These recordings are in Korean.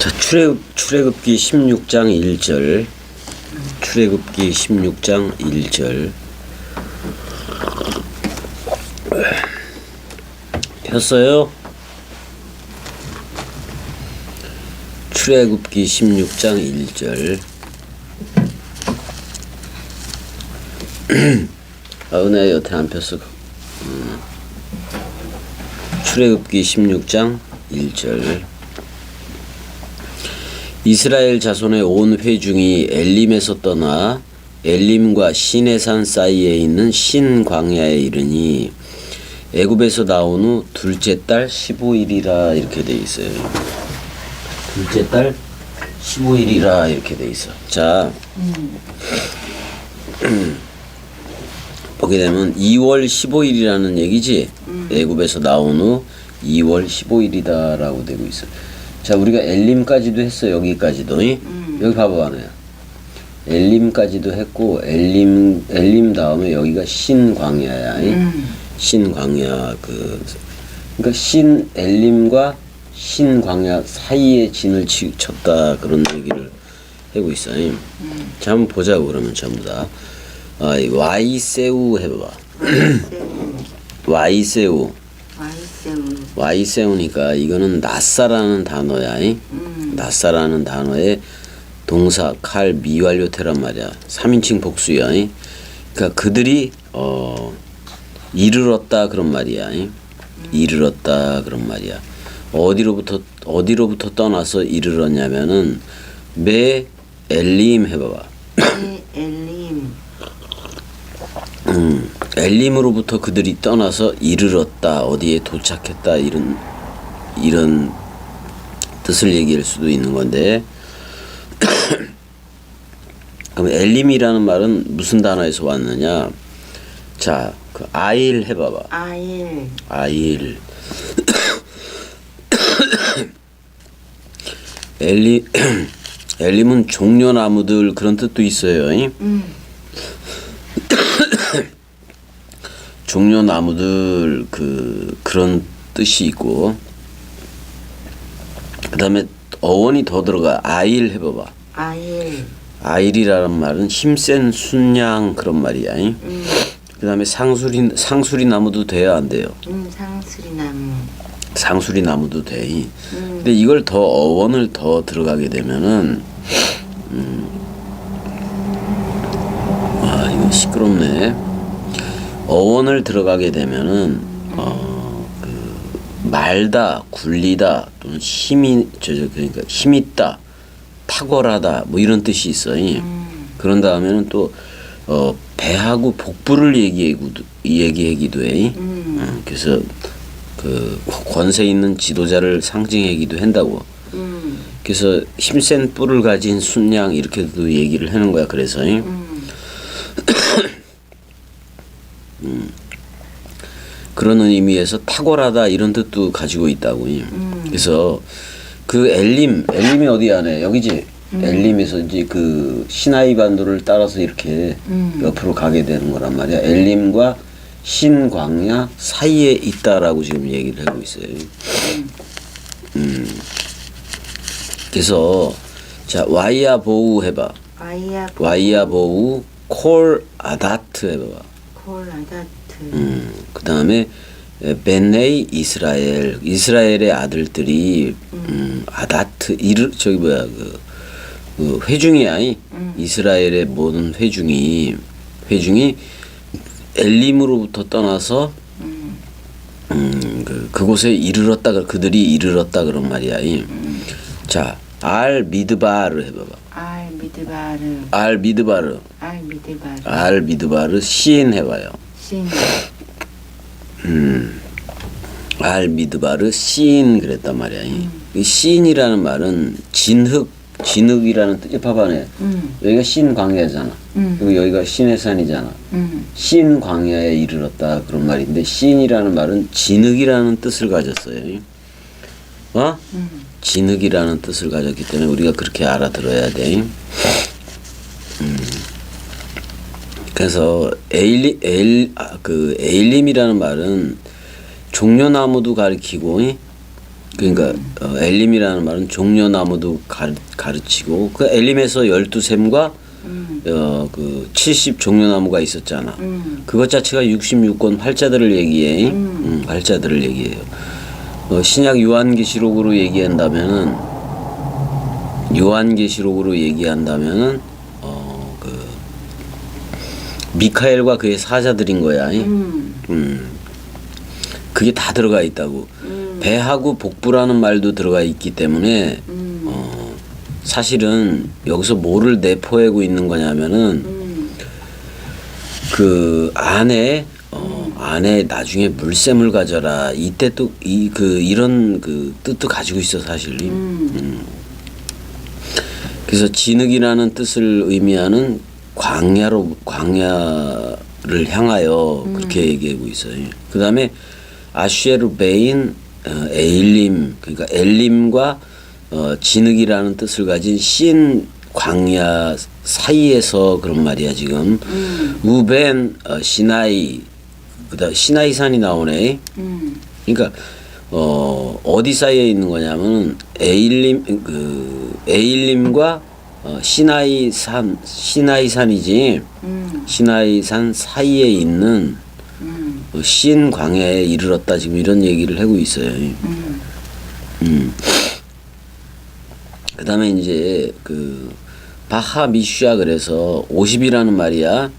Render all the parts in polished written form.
자, 출애굽기 16장 1절. 출애굽기 16장 1절. 폈어요? 출애굽기 16장 1절. 은혜 여태 안 폈어. 출애굽기 16장 1절. 이스라엘 자손의 온 회중이 엘림에서 떠나 엘림과 시내산 사이에 있는 신 광야에 이르니 애굽에서 나온 후 둘째 달 15일이라 이렇게 돼 있어요. 둘째 달 15일이라 이렇게 돼 있어. 자, 보게 되면 2월 15일이라는 얘기지. 애굽에서 나온 후 2월 15일이다라고 되고 있어. 자, 우리가 엘림까지도 했어. 여기까지도. 여기 봐봐, 하나야. 엘림까지도 했고 엘림 다음에 여기가 신광야야. 신광야 그러니까 엘림과 신광야 사이에 진을 쳤다 그런 얘기를 하고 있어. 자, 한번 보자고 그러면 전부 다. 와이세우 해봐봐. 와이세우니까 이거는 나사라는 단어야. 나사라는 단어에 동사 칼 미완료태란 말이야. 3인칭 복수야. 그러니까 그들이 이르렀다 그런 말이야. 이르렀다 그런 말이야. 어디로부터 떠나서 이르렀냐면은 메 엘림 해봐봐. 엘림. 엘림으로부터 그들이 떠나서 이르렀다, 어디에 도착했다, 이런 뜻을 얘기할 수도 있는 건데, 그럼 엘림이라는 말은 무슨 단어에서 왔느냐? 자, 그 아일 해봐봐. 아일. 엘림은 종려나무들 그런 뜻도 있어요. 종려나무들 그런 뜻이 있고, 그 다음에 어원이 더 들어가. 아일 해봐봐. 아일이라는 말은 힘센 순양 그런 말이야. 그 다음에 상수리 나무도 돼야 안 돼요. 상수리 나무도 돼. 근데 이걸 더 어원을 더 들어가게 되면은 이거 시끄럽네. 어원을 들어가게 되면은 말다, 굴리다 또는 그러니까 힘있다, 탁월하다 뭐 이런 뜻이 있어. 그런 다음에는 또 배하고 복부를 얘기하기도 해. 그래서 그 권세 있는 지도자를 상징하기도 한다고. 그래서 힘센 뿔을 가진 순양 이렇게도 얘기를 하는 거야. 그래서 그런 의미에서 탁월하다 이런 뜻도 가지고 있다고. 그래서 그 엘림이 어디 안에 여기지. 엘림에서 이제 그 시나이 반도를 따라서 이렇게 옆으로 가게 되는 거란 말이야. 엘림과 신광야 사이에 있다라고 지금 얘기를 하고 있어요. 그래서 자, 와이야보우 해봐. 와이야보우 콜 아다트 해봐. 그 다음에 베네이 이스라엘의 아들들이 아다트 저기 뭐야 그 회중이야. 이스라엘의 모든 회중이 엘림으로부터 떠나서 그곳에 그들이 이르렀다 그런 말이야. 자, 알 미드바르 해봐봐. 알 미드바르 시인 해봐요. 알 미드바르 시인 그랬단 말이야. 이 시인이라는 말은 진흙이라는 뜻이 봐봐네. 여기가 신광야잖아. 그리고 여기가 시내산이잖아. 신광야에 이르렀다 그런 말인데, 시인이라는 말은 진흙이라는 뜻을 가졌어요. 진흙이라는 뜻을 가졌기 때문에 우리가 그렇게 알아들어야 돼. 그래서 에일림이라는 말은 종려나무도 가리키고 그러니까 엘림이라는 말은 종려나무도 가르치고 그 엘림에서 12샘과 그 70 종려나무가 있었잖아. 그것 자체가 66권 활자들을 얘기해. 활자들을 얘기해요. 신약 요한계시록으로 얘기한다면은 그 미카엘과 그의 사자들인 거야. 그게 다 들어가 있다고. 배하고 복부라는 말도 들어가 있기 때문에 사실은 여기서 뭐를 내포하고 있는 거냐면은 그 안에 나중에 물샘을 가져라 이때 또 이런 그 뜻도 가지고 있어 사실. 그래서 진흙이라는 뜻을 의미하는 광야를 향하여 그렇게 얘기하고 있어요. 그 다음에 아슈에르베인 에일림, 그러니까 엘림과 진흙이라는 뜻을 가진 신 광야 사이에서 그런 말이야 지금. 우벤 시나이, 그다음 시나이산이 나오네. 그러니까 어디 사이에 있는 거냐면 에일림과 시나이산이지. 시나이산 사이에 있는 신 광야에 이르렀다 지금 이런 얘기를 하고 있어요. 그다음에 이제 그 바하 미슈아 그래서 50이라는 말이야.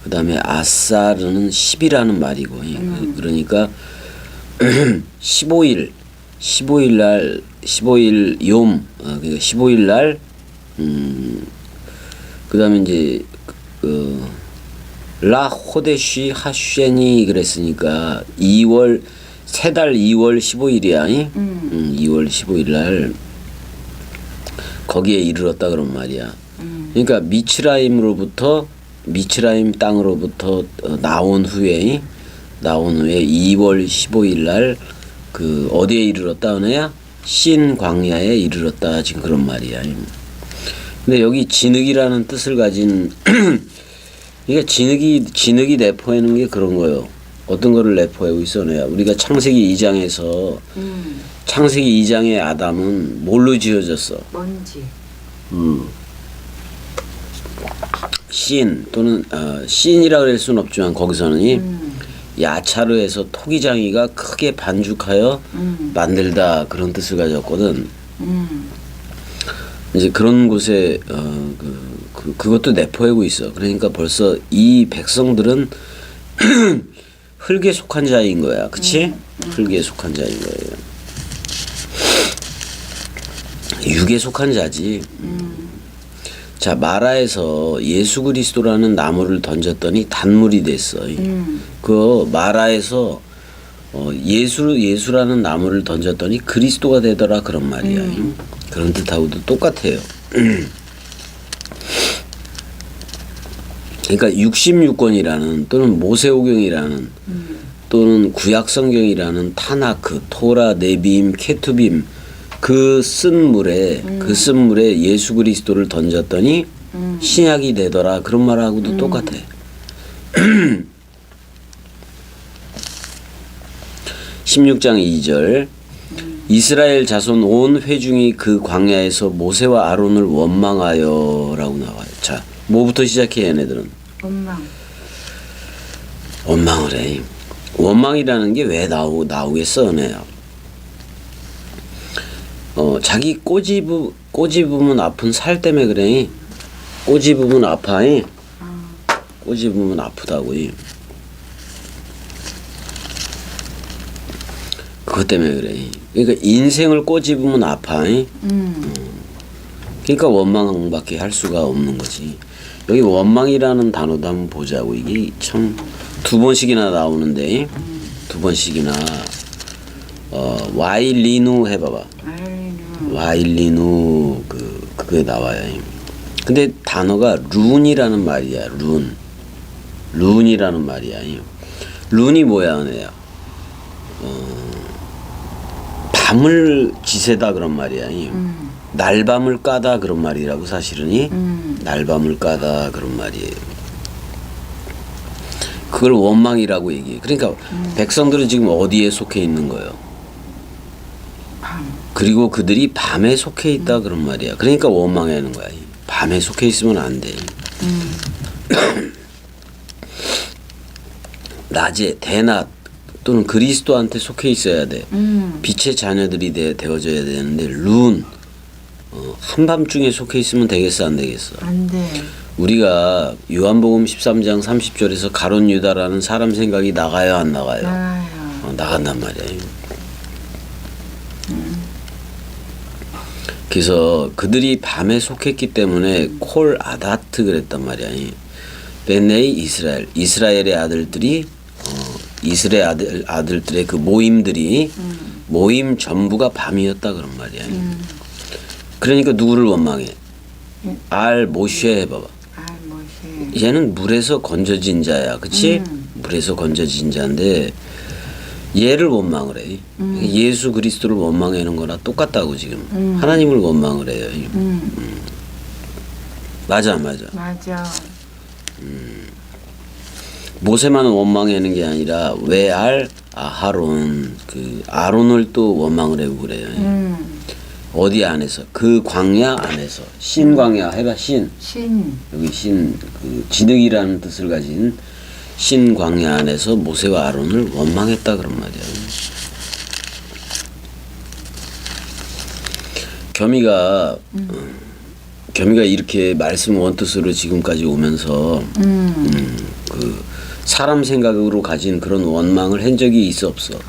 그다음에 아사르는 10이라는 말이고. 그러니까 15일 욤 그러니까 15일 날 그다음에 이제 라 호데쉬 하쉔이 그랬으니까 2월 세 달 2월 15일이야. 2월 15일 날 거기에 이르렀다 그런 말이야. 그러니까 미츠라임 땅으로부터 나온 후에 2월 15일 날 그 어디에 이르렀다 하느냐? 신 광야에 이르렀다 지금 그런 말이야. 근데 여기 진흙이라는 뜻을 가진 그러니까 진흙이 내포하는 게 그런 거요. 어떤 거를 내포하고 있어 내가 우리가 창세기 2장에서 창세기 2장의 아담은 뭘로 지어졌어? 먼지. 신 또는 신이라 그럴 수는 없지만 거기서는 야차로 해서 토기장이가 크게 반죽하여 만들다 그런 뜻을 가졌거든. 이제 그런 곳에 그것도 내포하고 있어. 그러니까 벌써 이 백성들은 흙에 속한 자인 거야, 그치? 흙에 속한 자인 거예요. 육에 속한 자지. 자, 마라에서 예수 그리스도라는 나무를 던졌더니 단물이 됐어. 그 마라에서 예수라는 나무를 던졌더니 그리스도가 되더라 그런 말이야. 그런 뜻하고도 똑같아요. 그러니까 66권이라는 또는 모세오경이라는 또는 구약성경이라는 타나크, 토라, 네비임, 케투빔 그 쓴 물에 예수 그리스도를 던졌더니 신약이 되더라 그런 말하고도 똑같아. 16장 2절 이스라엘 자손 온 회중이 그 광야에서 모세와 아론을 원망하여라고 나와요. 자, 뭐부터 시작해 얘네들은? 원망을 해. 원망이라는 게 왜 나오겠어, 내야. 자기 꼬집으면 아픈 살 때문에 그래. 꼬집으면 아파. 꼬집으면 아프다고. 그것 때문에 그래. 그러니까 인생을 꼬집으면 아파. 그러니까 원망밖에 할 수가 없는 거지. 여기 원망이라는 단어도 한번 보자고. 이게 참 두 번씩이나 나오는데 두 번씩이나 와일리누 해봐봐. 와일리누 그게 나와요. 근데 단어가 룬이라는 말이야. 룬이라는 말이야. 룬이 뭐야, 내야. 밤을 지새다 그런 말이야. 날밤을 까다 그런 말이라고 사실은. 날밤을 까다 그런 말이에요. 그걸 원망이라고 얘기해. 그러니까 백성들은 지금 어디에 속해 있는 거예요? 그리고 그들이 밤에 속해 있다 그런 말이야. 그러니까 원망하는 거야. 밤에 속해 있으면 안 돼. 낮에 대낮 또는 그리스도한테 속해 있어야 돼. 빛의 자녀들이 되어져야 되는데 한밤중에 속해 있으면 되겠어 안 되겠어? 안 돼. 우리가 요한복음 13장 30절에서 가룟 유다라는 사람 생각이 나가요 안 나가요? 나가요. 나간단 말이야. 그래서 그들이 밤에 속했기 때문에 콜 아다트 그랬단 말이야. 베네이 이스라엘의 아들들이 이스라엘 아들들의 그 모임들이 모임 전부가 밤이었다 그런 말이야. 그러니까 누구를 원망해? 알 모쉐 해봐봐. 모세. 얘는 물에서 건져진 자야, 그렇지? 물에서 건져진 자인데 얘를 원망을 해. 예수 그리스도를 원망하는 거나 똑같다고 지금 하나님을 원망을 해요. 맞아 안 맞아? 맞아. 모세만 원망하는 게 아니라 외알 아하론 그 아론을 또 원망을 하고 그래요. 어디 안에서 그 광야 안에서 신광야 해봐 신 여기 신 그 진흙이라는 뜻을 가진 신광야 안에서 모세와 아론을 원망했다 그런 말이야. 겸이가 이렇게 말씀 원뜻으로 지금까지 오면서 그 사람 생각으로 가진 그런 원망을 한 적이 있어 없어?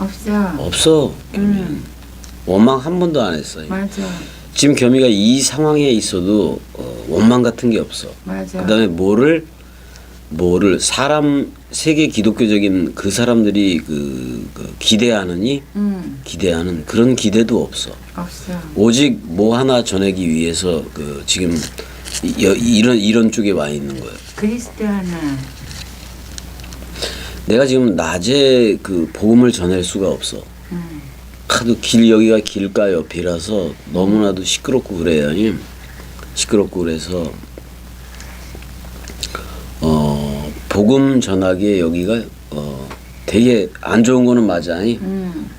없어. 겸이는 원망 한 번도 안 했어요. 맞아. 지금 겸이가 이 상황에 있어도 원망 같은 게 없어. 맞아. 그다음에 뭐를 사람 세계 기독교적인 그 사람들이 그 기대하는 그런 기대도 없어. 없어. 오직 뭐 하나 전하기 위해서 그 지금 이런 쪽에 와 있는 거예요. 그리스도 하나. 내가 지금 낮에 그 복음을 전할 수가 없어. 하도 여기가 길가 옆이라서 너무나도 시끄럽고 그래요. 시끄럽고 그래서 복음 전하기에 여기가 되게 안 좋은 거는 맞아.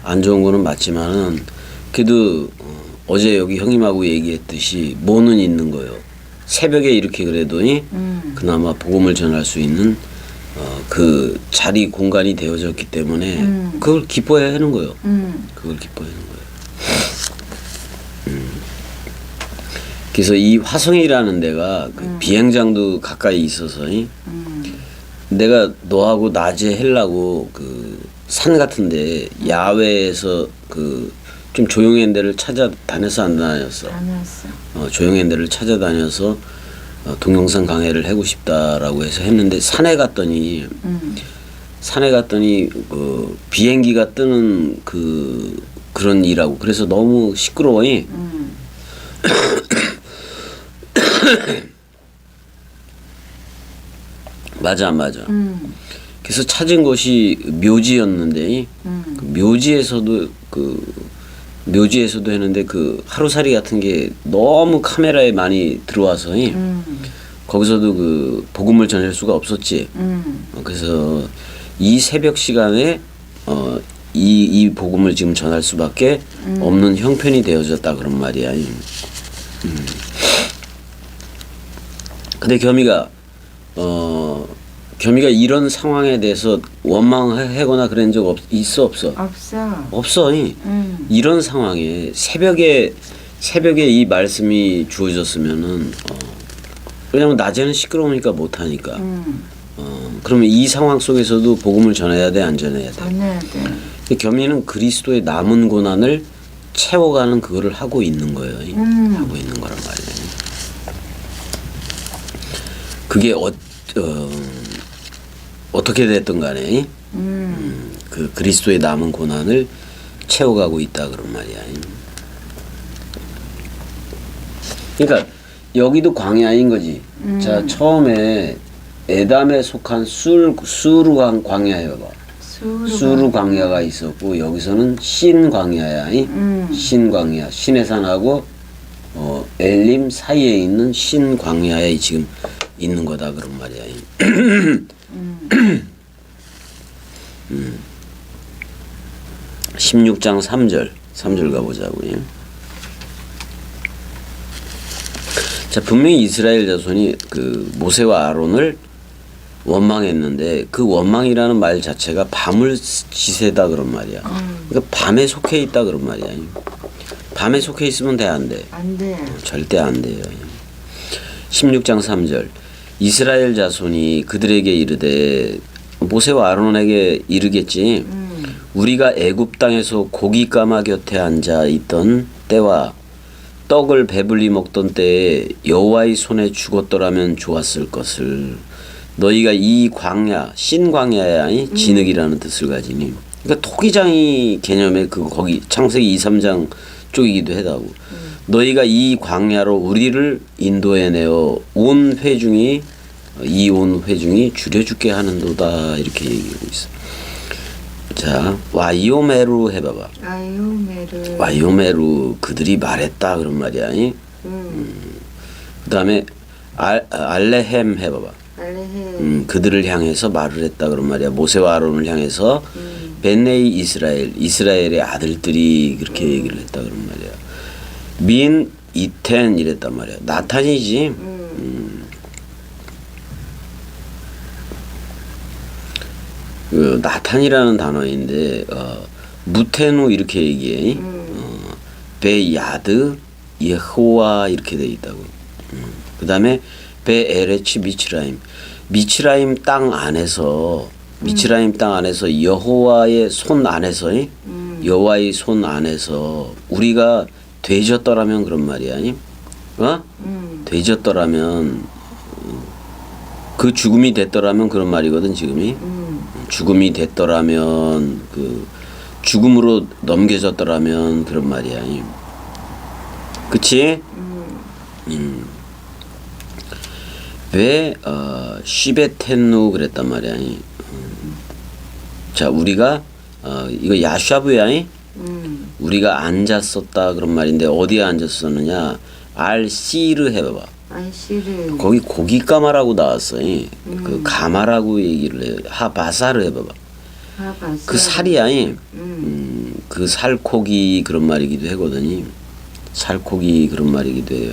안 좋은 거는 맞지만은 그래도 어제 여기 형님하고 얘기했듯이 뭐는 있는 거예요. 새벽에 이렇게 그래더니 그나마 복음을 전할 수 있는 그 자리 공간이 되어졌기 때문에 그걸 기뻐해야 하는 거예요. 그걸 기뻐해야 하는 거예요. 그래서 이 화성이라는 데가 그 비행장도 가까이 있어서 내가 너하고 낮에 하려고 그 산 같은데 야외에서 그 좀 조용한 데를 찾아다녀서 안 다녔어. 다녔어. 조용한 데를 찾아다녀서 동영상 강의를 하고 싶다라고 해서 했는데 산에 갔더니 그 비행기가 뜨는 그런 일하고 그래서 너무 시끄러워. 맞아 안 맞아? 그래서 찾은 곳이 묘지였는데 그 묘지에서도 했는데 그 하루살이 같은 게 너무 카메라에 많이 들어와서 거기서도 그 복음을 전할 수가 없었지. 그래서 이 새벽 시간에 이 복음을 지금 전할 수밖에 없는 형편이 되어졌다 그런 말이야. 근데 겸이가 이런 상황에 대해서 원망하거나 그런 적 있어 없어? 없어. 이런 상황에 새벽에 이 말씀이 주어졌으면은 왜냐면 낮에는 시끄러우니까 못 하니까. 그러면 이 상황 속에서도 복음을 전해야 돼, 안 전해야 돼? 전해야 돼. 겸이는 그리스도의 남은 고난을 채워가는 그거를 하고 있는 거예요. 하고 있는 거란 말이에요. 그게 어떻게 됐든 간에 그 그리스도의 남은 고난을 채워가고 있다 그런 말이야. 그러니까 여기도 광야인 거지. 자, 처음에 에담에 속한 수르 광야에 봐봐. 수르 광야가 있었고 여기서는 신 광야야. 신 광야. 신의 산하고 엘림 사이에 있는 신 광야에 지금 있는 거다 그런 말이야. 16장 3절 가보자고요. 자, 분명히 이스라엘 자손이 그 모세와 아론을 원망했는데 그 원망이라는 말 자체가 밤을 지새다 그런 말이야. 그러니까 밤에 속해 있다 그런 말이야. 밤에 속해 있으면 돼, 안 돼? 안 돼. 절대 안 돼요. 16장 3절 이스라엘 자손이 그들에게 이르되 모세와 아론에게 이르겠지. 우리가 애굽 땅에서 고기 까마 곁에 앉아 있던 때와 떡을 배불리 먹던 때에 여호와의 손에 죽었더라면 좋았을 것을. 너희가 이 광야, 신광야야, 진흙이라는 뜻을 가지니. 그러니까 토기장이 개념의 그 거기 창세기 2, 3장 쪽이기도 하다고. 너희가 이 광야로 우리를 인도해내어 온 회중이 줄여죽게 하는도다 이렇게 얘기하고 있어. 자, 와이오메루 해봐봐. 와이오메루 그들이 말했다 그런 말이야. 그다음에 알레헴 해봐봐. 그들을 향해서 말을 했다 그런 말이야. 모세와 아론을 향해서 벤네이 이스라엘의 아들들이 그렇게 얘기를 했다 그런 말이야. 민 이텐 이랬단 말이야. 나탄이지. 그 나탄이라는 단어인데 무테누 이렇게 얘기해. 베야드 예호와 이렇게 돼 있다고. 그다음에 베에레치 미츠라임 땅 안에서 여호와의 손 안에서 여호와의 손 안에서 우리가 되졌더라면 그런 말이야. 되졌더라면 그 죽음이 됐더라면 그런 말이거든 지금이. 죽음이 됐더라면 그 죽음으로 넘겨졌더라면 그런 말이야. 그치? 왜 시베텐누 그랬단 말이야. 자, 우리가 이거 야샤브야. 우리가 앉았었다 그런 말인데 어디에 앉았었느냐? 알시르 해봐봐. 알시르. 거기 고기까마라고 나왔어. 그 가마라고 얘기를 해. 하바사르 해봐봐. 그 살이야. 그 살코기 그런 말이기도 하거든요. 살코기 그런 말이기도 해요.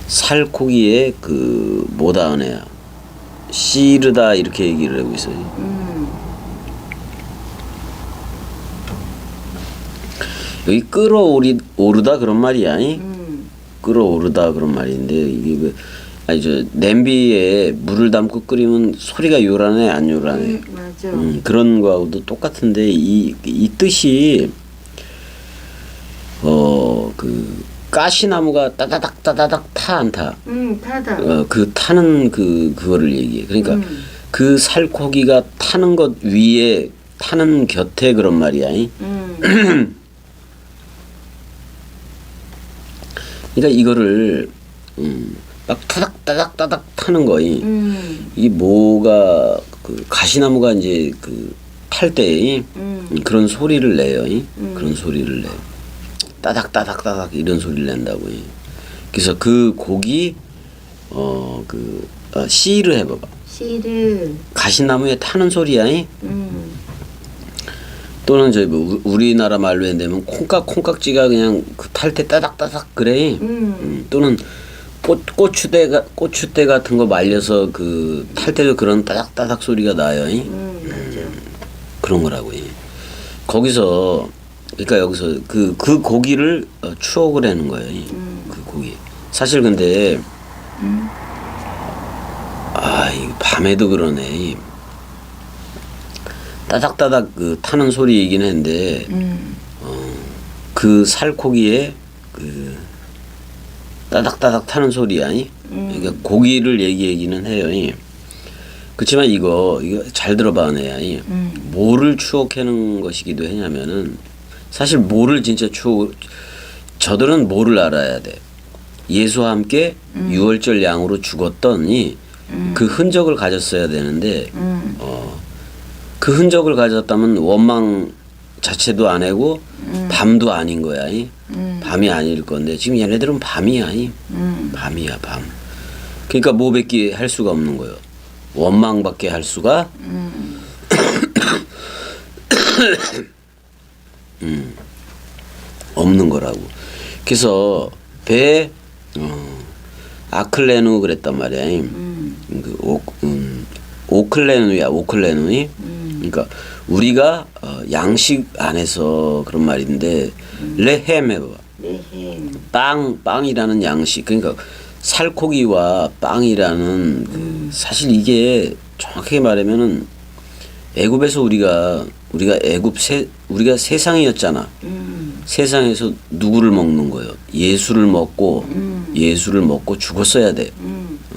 살코기에 그 뭐다 하네야. 시르다 이렇게 얘기를 하고 있어요. 여기 끌어오르다 그런 말이야. 끌어오르다 그런 말인데 이게 그 아니 저 냄비에 물을 담고 끓이면 소리가 요란해 안 요란해? 맞아. 그런 거하고도 똑같은데 이 뜻이 그 가시나무가 따다닥 타 안 타? 타다. 그 타는 그거를 얘기해. 그러니까 그 살코기가 타는 것 위에 타는 곁에 그런 말이야. 그러니까 이거를 막 따닥 타는 거이. 이게 뭐가 그 가시나무가 이제 그 탈 때 그런 소리를 내요. 그런 소리를 내. 따닥 이런 소리를 낸다고. 그래서 그 곡이 시를 해봐봐. 시를. 가시나무에 타는 소리야. 또는 저희 뭐 우리나라 말로 한다면 콩깍지가 그냥 그 탈 때 따닥 그래. 또는 고추대 같은 거 말려서 그 탈 때도 그런 따닥 소리가 나요. 맞아. 그런 거라고. 거기서 그러니까 여기서 그 고기를 추억을 하는 거예요. 그 고기. 사실 근데 이 밤에도 그러네. 따닥 그 타는 소리이긴 한데 그 살코기에 그 따닥 타는 소리야. 그러니까 고기를 얘기하기는 해요. 그렇지만 이거 잘 들어봐 내야. 뭐를 추억하는 것이기도 하냐면은 사실 뭐를 진짜 저들은 뭐를 알아야 돼. 예수와 함께 유월절 양으로 죽었더니 그 흔적을 가졌어야 되는데 그 흔적을 가졌다면 원망 자체도 안 하고 밤도 아닌 거야. 밤이 아닐 건데 지금 얘네들은 밤이야. 밤이야 밤. 그러니까 뭐밖에 할 수가 없는 거예요. 원망밖에 할 수가 없는 거라고. 그래서 아클레누 그랬단 말이야. 오클레누야, 오클레누이. 그러니까 우리가 양식 안에서 그런 말인데 레헴 해봐. 레헴. 빵이라는 양식. 그러니까 살코기와 빵이라는 사실 이게 정확하게 말하면은 애굽에서 우리가 우리가 세상이었잖아. 세상에서 누구를 먹는 거예요? 예수를 먹고 죽었어야 돼.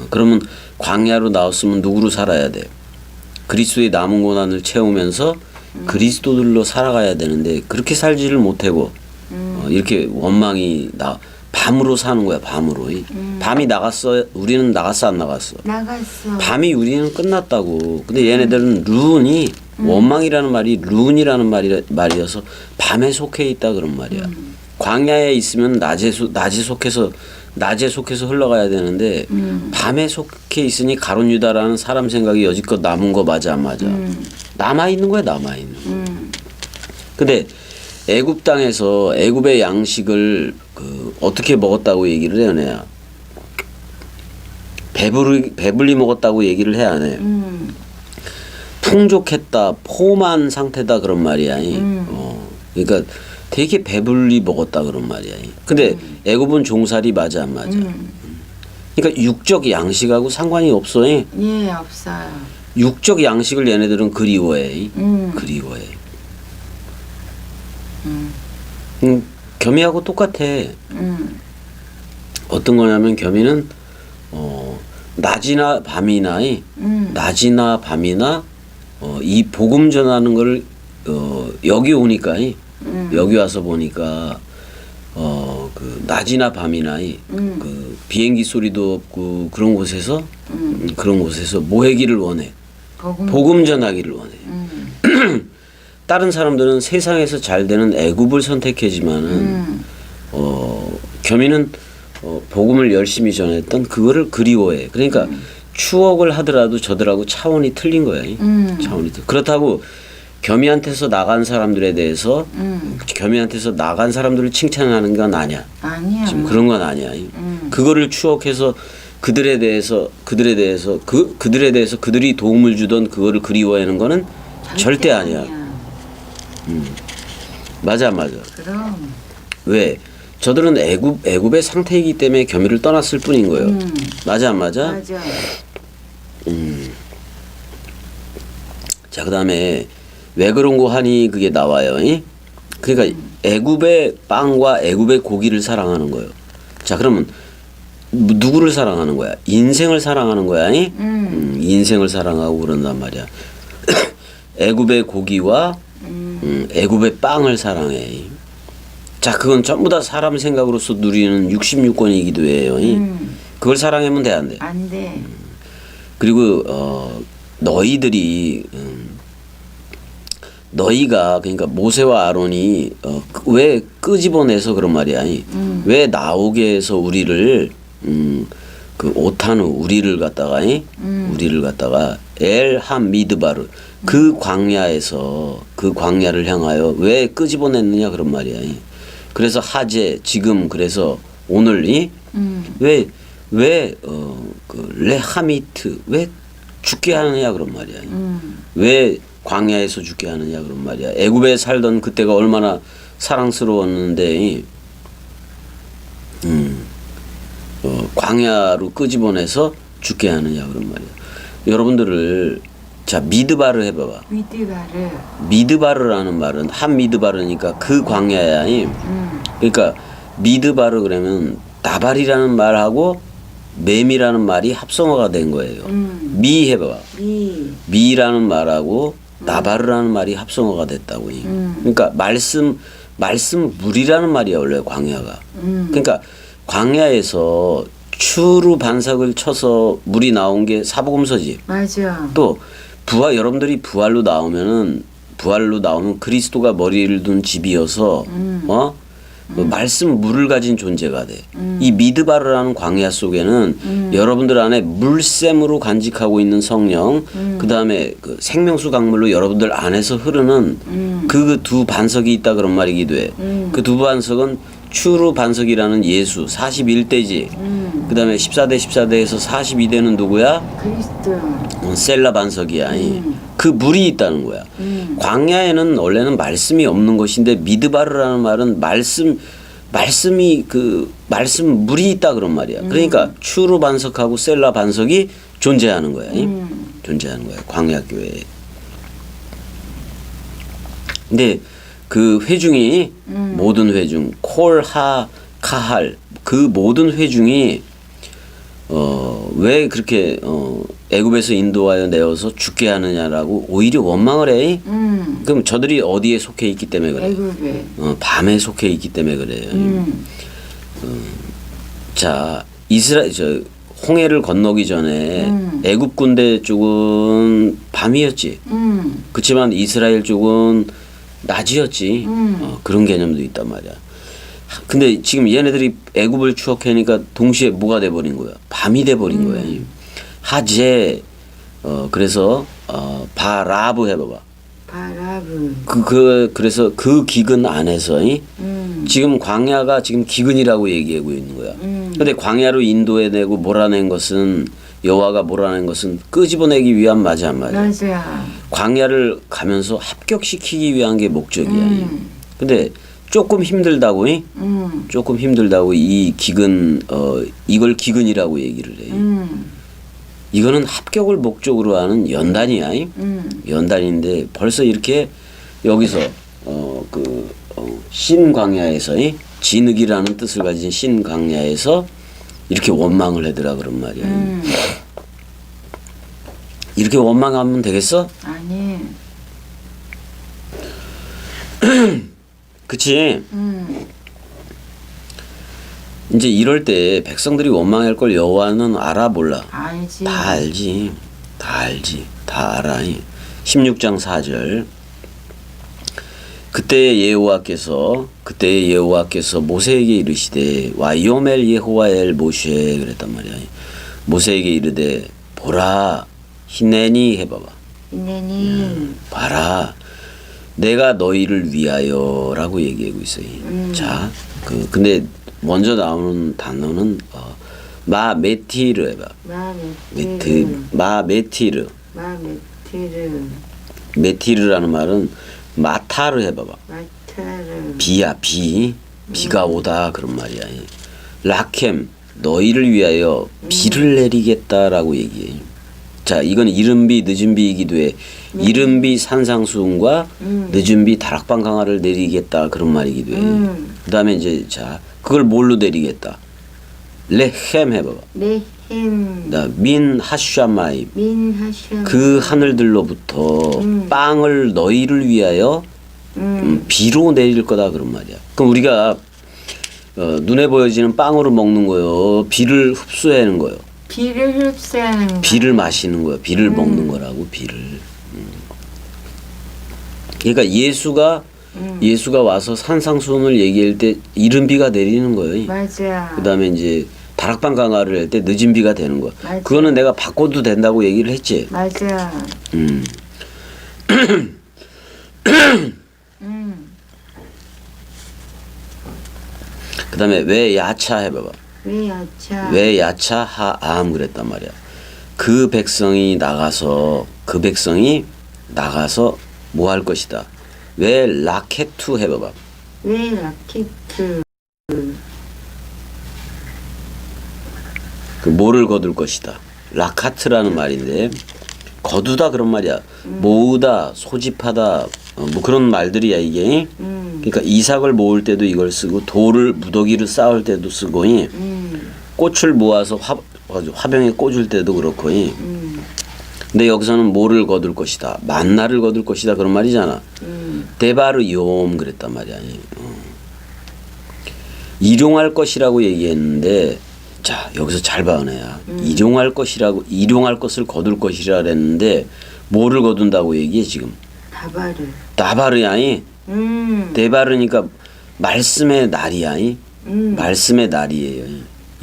그러면 광야로 나왔으면 누구로 살아야 돼? 그리스도의 남은 고난을 채우면서 그리스도들로 살아가야 되는데 그렇게 살지를 못하고 이렇게 원망이 밤으로 사는 거야. 밤으로. 밤이 나갔어. 우리는 나갔어 안 나갔어? 나갔어. 밤이 우리는 끝났다고. 근데 얘네들은 룬이 원망이라는 말이 룬이라는 말이어서 밤에 속해 있다 그런 말이야. 광야에 있으면 낮에 속해서 흘러가야 되는데 밤에 속해 있으니 가룟 유다라는 사람 생각이 여지껏 남은 거 맞아 안 맞아? 남아 있는 거야, 남아 있는. 근데 애굽 땅에서 애굽의 양식을 어떻게 먹었다고 얘기를 해야 하냐? 배불리 먹었다고 얘기를 해야 하네. 풍족했다, 포만 상태다 그런 말이야. 그러니까 되게 배불리 먹었다 그런 말이야. 근데 애굽은 종살이 맞아 안 맞아? 그러니까 육적 양식하고 상관이 없어. 예, 없어요. 육적 양식을 얘네들은 그리워해. 그리워해. 겸이하고 똑같아. 어떤 거냐면 겸이는 낮이나 밤이나 이 복음 전하는 걸 여기 오니까 여기 와서 보니까 그 낮이나 밤이나 그 비행기 소리도 없고 그런 곳에서 모이기를 원해. 복음 전하기를 원해. 다른 사람들은 세상에서 잘 되는 애굽을 선택하지만은 겸이는 복음을 열심히 전했던 그거를 그리워해. 그러니까 추억을 하더라도 저들하고 차원이 틀린 거야. 차원이 그렇다고 겸이한테서 나간 사람들에 대해서 겸이한테서 나간 사람들을 칭찬하는 건 아니야. 아니야. 지금 그런 건 아니야. 그거를 추억해서 그들에 대해서 그들이 도움을 주던 그거를 그리워하는 거는 절대 아니야. 맞아 안 맞아? 그럼. 왜? 저들은 애굽의 상태이기 때문에 겸이를 떠났을 뿐인 거예요. 맞아 안 맞아? 맞아. 자, 그다음에 왜 그런 거 하니 그게 나와요. 그러니까 애굽의 빵과 애굽의 고기를 사랑하는 거예요. 자, 그러면 누구를 사랑하는 거야? 인생을 사랑하는 거야. 인생을 사랑하고 그런단 말이야. 애굽의 고기와 애굽의 빵을 사랑해. 자, 그건 전부 다 사람 생각으로서 누리는 66권이기도 해요. 그걸 사랑하면 돼, 안 돼? 안 돼. 그리고 너희가 그러니까 모세와 아론이 왜 끄집어내서 그런 말이야. 왜 나오게 해서 우리를 그 오타누 우리를 갖다가 엘함 미드바르 그 광야를 향하여 왜 끄집어냈느냐 그런 말이야. 그래서 하제 지금 그래서 오늘 그 레하미트 왜 죽게 하느냐 그런 말이야. 왜 광야에서 죽게 하느냐 그런 말이야. 애굽에 살던 그때가 얼마나 사랑스러웠는데 광야로 끄집어내서 죽게 하느냐 그런 말이야. 여러분들을 자 미드바르 해봐봐. 미드바르라는 말은 한 미드바르니까 그 광야야. 그러니까 미드바르 그러면 나발이라는 말하고 맴이라는 말이 합성어가 된 거예요. 미 해봐봐. 미라는 말하고 나바르라는 말이 합성어가 됐다고. 그러니까 말씀 물이라는 말이야 원래 광야가. 그러니까 광야에서 추루 반석을 쳐서 물이 나온 게 사복음서지. 맞아. 또 여러분들이 부활로 나오면 그리스도가 머리를 둔 집이어서 말씀 물을 가진 존재가 돼. 이 미드바르라는 광야 속에는 여러분들 안에 물샘으로 간직하고 있는 성령, 그 다음에 그 생명수 강물로 여러분들 안에서 흐르는 그 두 반석이 있다 그런 말이기도 해. 그 두 반석은 추루 반석이라는 예수 41대지. 그다음에 14대 14대에서 42대는 누구야? 그리스도. 셀라 반석이야. 그 물이 있다는 거야. 광야에는 원래는 말씀이 없는 것인데 미드바르라는 말은 말씀이 그 말씀 물이 있다 그런 말이야. 그러니까 추루 반석하고 셀라 반석이 존재하는 거야. 존재하는 거야. 광야 교회에. 근데 그 회중이 모든 회중 콜하 카할 그 모든 회중이 왜 그렇게 애굽에서 인도하여 내어서 죽게 하느냐라고 오히려 원망을 해. 그럼 저들이 어디에 속해 있기 때문에 그래. 애굽에. 밤에 속해 있기 때문에 그래요. 자 홍해를 건너기 전에 애굽 군대 쪽은 밤이었지. 그렇지만 이스라엘 쪽은 낮이었지. 그런 개념도 있단 말이야. 근데 지금 얘네들이 애굽을 추억하니까 동시에 뭐가 돼버린 거야? 밤이 돼버린 거야. 하제 그래서 바라브 해봐봐. 바라브. 그래서 그 기근 안에서 지금 광야가 지금 기근이라고 얘기하고 있는 거야. 근데 광야로 인도해내고 몰아낸 것은 여호와가 몰아낸 것은 끄집어내기 위한 맞아 안 맞아? 맞아. 광야를 가면서 합격시키기 위한 게 목적이야. 근데 조금 힘들다고 조금 힘들다고 이 기근 이걸 기근이라고 얘기를 해. 이거는 합격을 목적으로 하는 연단이야. 연단인데 벌써 이렇게 여기서 신광야에서 진흙이라는 뜻을 가진 신광야에서 이렇게 원망을 하더라 그런 말이야. 이렇게 원망하면 되겠어? 아니. 그치? 이제 이럴 때 백성들이 원망할 걸 여호와는 알아 몰라? 알지. 다 알지. 다 알지. 다 알아. 16장 4절. 그때 여호와께서 모세에게 이르시되 와이오멜 예호와엘 모쉐 그랬단 말이야. 모세에게 이르되 보라 히네니 해봐봐. 히네니. 봐라 내가 너희를 위하여라고 얘기하고 있어요. 자, 근데 먼저 나오는 단어는 마메티르 해봐. 마메티르. 메티르라는 말은 마타르 해봐봐. 마타르. 비야 비가 오다 그런 말이야. 라켐 너희를 위하여 비를 내리겠다라고 얘기해. 자, 이건 이른비 늦은비이기도 해. 이른비 산상수훈과 늦은비 다락방 강화를 내리겠다 그런 말이기도 해. 그다음에 이제 자 그걸 뭘로 내리겠다. 레헴 해봐봐. 레헴. 민 하샤마이. 민 하샤. 그 하늘들로부터 빵을 너희를 위하여 비로 내릴 거다 그런 말이야. 그럼 우리가 눈에 보여지는 빵으로 먹는 거요. 비를 흡수하는 거요. 비를 흡수하는 거. 비를 마시는 거야. 비를 먹는 거라고 비를. 그러니까 예수가 와서 산상수훈을 얘기할 때 이른 비가 내리는 거예요. 맞아. 그다음에 이제 다락방 강화를 할 때 늦은 비가 되는 거야. 맞아. 그거는 내가 바꿔도 된다고 얘기를 했지. 맞아. 그다음에 왜 야차 해봐봐. 왜 야차. 하암 그랬단 말이야. 그 백성이 나가서 뭐 할 것이다. 왜 라케투 해봐봐. 왜 라케트. 그 뭐를 거둘 것이다. 라카트라는 말인데 거두다 그런 말이야. 모으다, 소집하다 뭐 그런 말들이야 이게. 그러니까 이삭을 모을 때도 이걸 쓰고 돌을 무더기를 쌓을 때도 쓰고 꽃을 모아서 화병에 꽂을 때도 그렇고. 근데 여기서는 뭐를 거둘 것이다. 만나를 거둘 것이다 그런 말이잖아. 데바르 욤 그랬단 말이야. 일용할 것이라고 얘기했는데 자 여기서 잘 봐 은혜야. 일용할 것을 거둘 것이라 그랬는데 뭐를 거둔다고 얘기해 지금? 다바르야이. 데바르니까 말씀의 날이야. 말씀의 날이에요.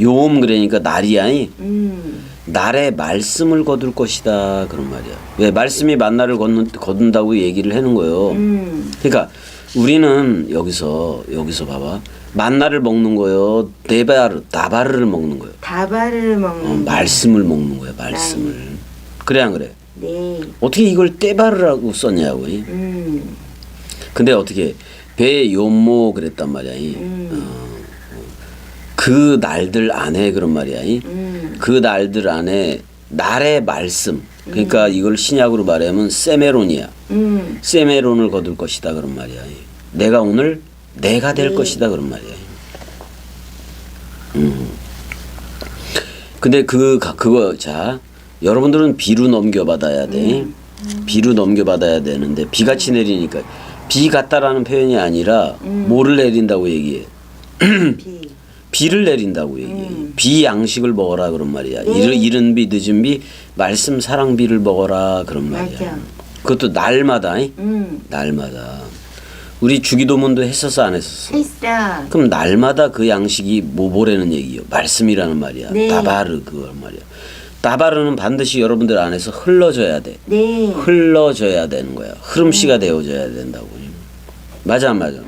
욤 그러니까 날이야. 날의 말씀을 거둘 것이다 그런 말이야. 왜 말씀이 만나를 거둔다고 얘기를 하는 거예요. 그러니까 우리는 여기서 봐봐. 만나를 먹는 거요. 다바르를 먹는 거요. 다발을 먹는 말씀을 먹는 거야. 말씀을. 그래 안 그래? 네. 어떻게 이걸 떼바르라고 썼냐고. 근데 어떻게 배 요모 그랬단 말이야. 그 날들 안에 그런 말이야. 그 날들 안에 날의 말씀. 그러니까 이걸 신약으로 말하면 세메론이야. 세메론을 거둘 것이다 그런 말이야. 내가 오늘 내가 될 것이다 그런 말이야. 근데 그거 자 여러분들은 비로 넘겨받아야 돼. 비로 넘겨받아야 되는데 비같이 내리니까 비 같다라는 표현이 아니라 뭐를 내린다고 얘기해. 비. 비를 내린다고 얘기해. 비 양식을 먹어라 그런 말이야. 이른 비 늦은 비 말씀 사랑 비를 먹어라 그런 말이야. 맞아. 그것도 날마다. 날마다. 우리 주기도문도 했었어 안 했었어? 했어. 그럼 날마다 그 양식이 뭐라는 얘기요? 말씀이라는 말이야. 네. 다바르 그거 말이야. 다바르는 반드시 여러분들 안에서 흘러져야 돼. 네. 흘러져야 되는 거야. 흐름씨가 되어져야 된다고. 맞아 안 맞아?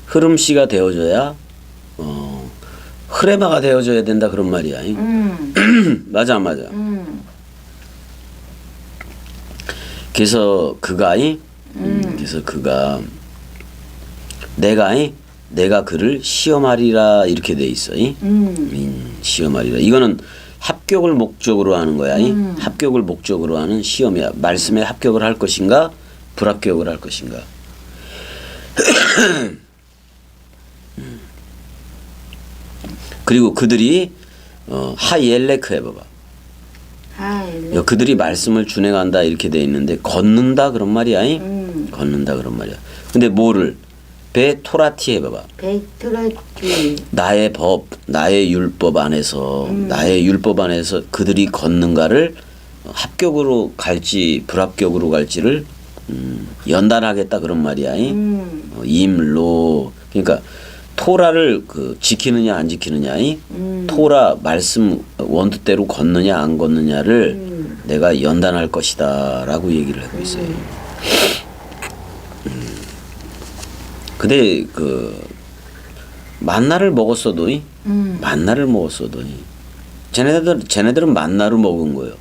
흐름씨가 되어져야 흐레마가 되어져야 된다 그런 말이야. 맞아 안 맞아? 그래서 그가 내가 그를 시험하리라 이렇게 돼 있어. 시험하리라. 이거는 합격을 목적으로 하는 거야. 합격을 목적으로 하는 시험이야. 말씀에 합격을 할 것인가 불합격을 할 것인가. 그리고 그들이 하이엘레크 해봐봐. 그들이 말씀을 준행한다 이렇게 돼 있는데 걷는다 그런 말이야. 걷는다 그런 말이야. 근데 뭐를 베토라티 해봐봐. 베토라티. 나의 법, 나의 율법 안에서 그들이 걷는가를 합격으로 갈지 불합격으로 갈지를 연단하겠다 그런 말이야. 임로. 그러니까 토라를 지키느냐 안 지키느냐, 토라 말씀 원뜻대로 걷느냐 안 걷느냐를 내가 연단할 것이다라고 얘기를 하고 있어요. 근데 만나를 먹었어도 쟤네들은 만나를 먹은 거예요.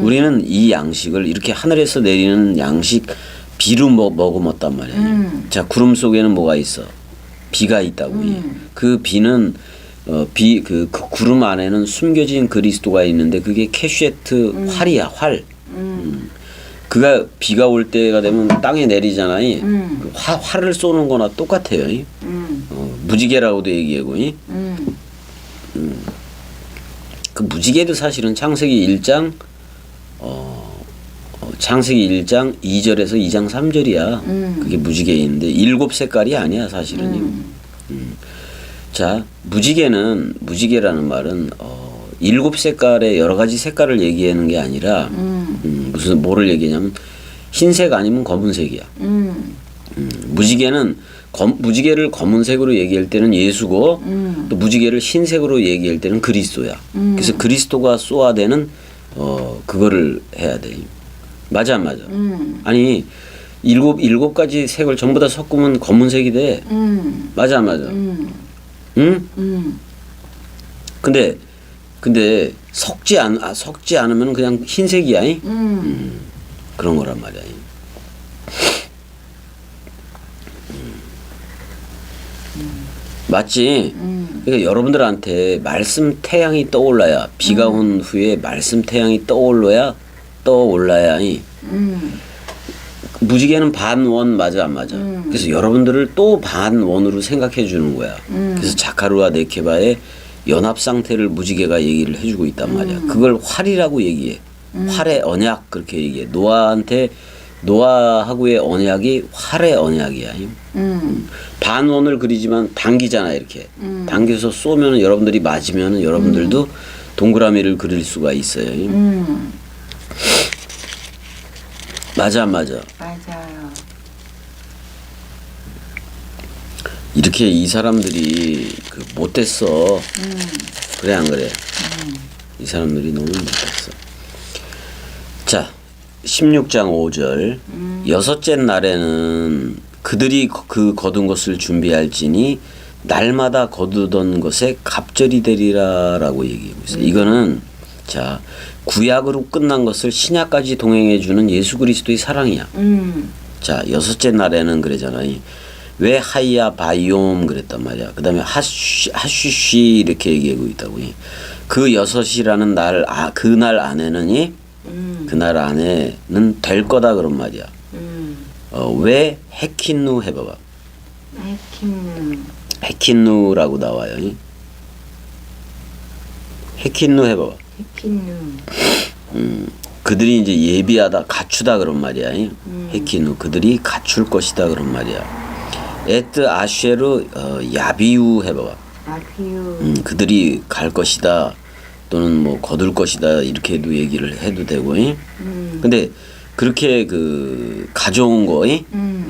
우리는 이 양식을 이렇게 하늘에서 내리는 양식 비로 먹었단 말이에요. 자, 구름 속에는 뭐가 있어? 비가 있다고. 그 비는 그 구름 안에는 숨겨진 그리스도가 있는데 그게 캐슈에트 활이야, 활. 그가 비가 올 때가 되면 땅에 내리잖아요. 그 활을 쏘는 거나 똑같아요. 무지개라고도 얘기하고. 그 무지개도 사실은 창세기 1장 2절에서 2장 3절이야. 그게 무지개인데 7색깔이 아니야 사실은. 자, 무지개라는 말은 7색깔의 여러 가지 색깔을 얘기하는 게 아니라 뭐를 얘기하냐면 흰색 아니면 검은색이야. 무지개를 검은색으로 얘기할 때는 예수고 또 무지개를 흰색으로 얘기할 때는 그리스도야. 그래서 그리스도가 쏘아대는 그거를 해야 돼. 맞아 안 맞아? 아니 일곱 가지 색을 전부 다 섞으면 검은색이 돼. 맞아 안 맞아? 응? 근데 섞지 않으면 그냥 흰색이야. 그런 거란 말이야. 맞지? 그러니까 여러분들한테 말씀 태양이 떠올라야 비가 온 후에 말씀 태양이 떠올라야 무지개는 반원 맞아 안 맞아? 그래서 여러분들을 또 반원으로 생각해 주는 거야. 그래서 자카루와 네케바의 연합 상태를 무지개가 얘기를 해주고 있단 말이야. 그걸 활이라고 얘기해. 활의 언약 그렇게 얘기해. 노아하고의 언약이 활의 언약이야. 반원을 그리지만 당기잖아 이렇게. 당겨서 쏘면 여러분들이 맞으면 여러분들도 동그라미를 그릴 수가 있어요. 맞아 안 맞아? 맞아요. 이렇게 이 사람들이 못됐어. 그래 안 그래? 이 사람들이 너무 못됐어. 자, 16장 5절. 여섯째 날에는 그들이 그 거둔 것을 준비할지니 날마다 거두던 것에 갑절이 되리라라고 얘기하고 있어요. 이거는 자 구약으로 끝난 것을 신약까지 동행해 주는 예수 그리스도의 사랑이야. 자 여섯째 날에는 그러잖아요. 왜 하이야 바이옴 그랬단 말이야. 그다음에 하쉬쉬 이렇게 얘기하고 있다고. 그 여섯이라는 날 그날 안에는 그날 안에는 될 거다 그런 말이야. 왜 헤킨누 해봐봐. 헤킨누라고 나와요. 헤킨누 해봐봐. 그들이 이제 예비하다 갖추다 그런 말이야. 헤킨누 그들이 갖출 것이다 그런 말이야. 에트 아쉐르 야비우 해봐봐. 그들이 갈 것이다 또는 뭐 거둘 것이다 이렇게도 얘기를 해도 되고. 근데 그렇게 그 가져온 거,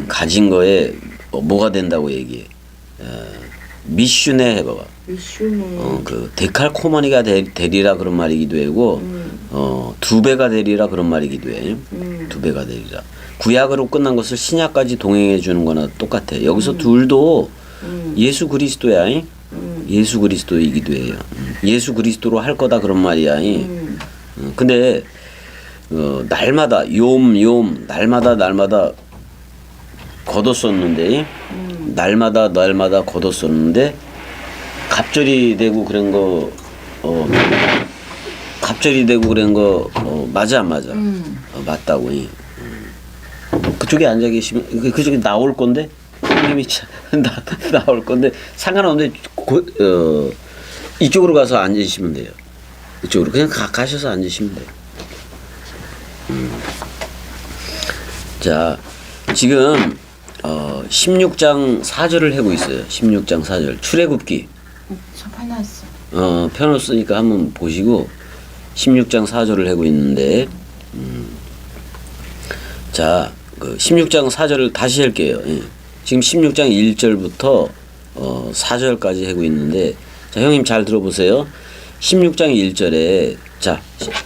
가진 거에 뭐가 된다고 얘기해. 미슈네 해봐봐. 그 데칼코마니가 되리라 그런 말이기도 하고, 2배가 되리라 그런 말이기도 해. 2배가 되리라. 구약으로 끝난 것을 신약까지 동행해 주는 거나 똑같아. 여기서 둘도 예수 그리스도야. 예수 그리스도이기도 해요. 예수 그리스도로 할 거다 그런 말이야. 근데 날마다 날마다 걷었었는데 날마다 걷었었는데 갑절이 되고 그런 거 갑절이 되고 그런 거 맞아 안 맞아? 맞다고. 그쪽에 앉아 계시면 그쪽에 나올 건데 형님이 나올 건데 상관없는데 이쪽으로 가서 앉으시면 돼요. 이쪽으로 그냥 가셔서 앉으시면 돼요. 자 지금 16장 4절을 하고 있어요. 16장 4절 출애굽기. 저 펴놨어. 펴놓았으니까 한번 보시고 16장 4절을 하고 있는데 자 그 16장 4절을 다시 할게요. 지금 16장 1절부터 4절까지 하고 있는데 자 형님 잘 들어보세요. 16장 1절에 자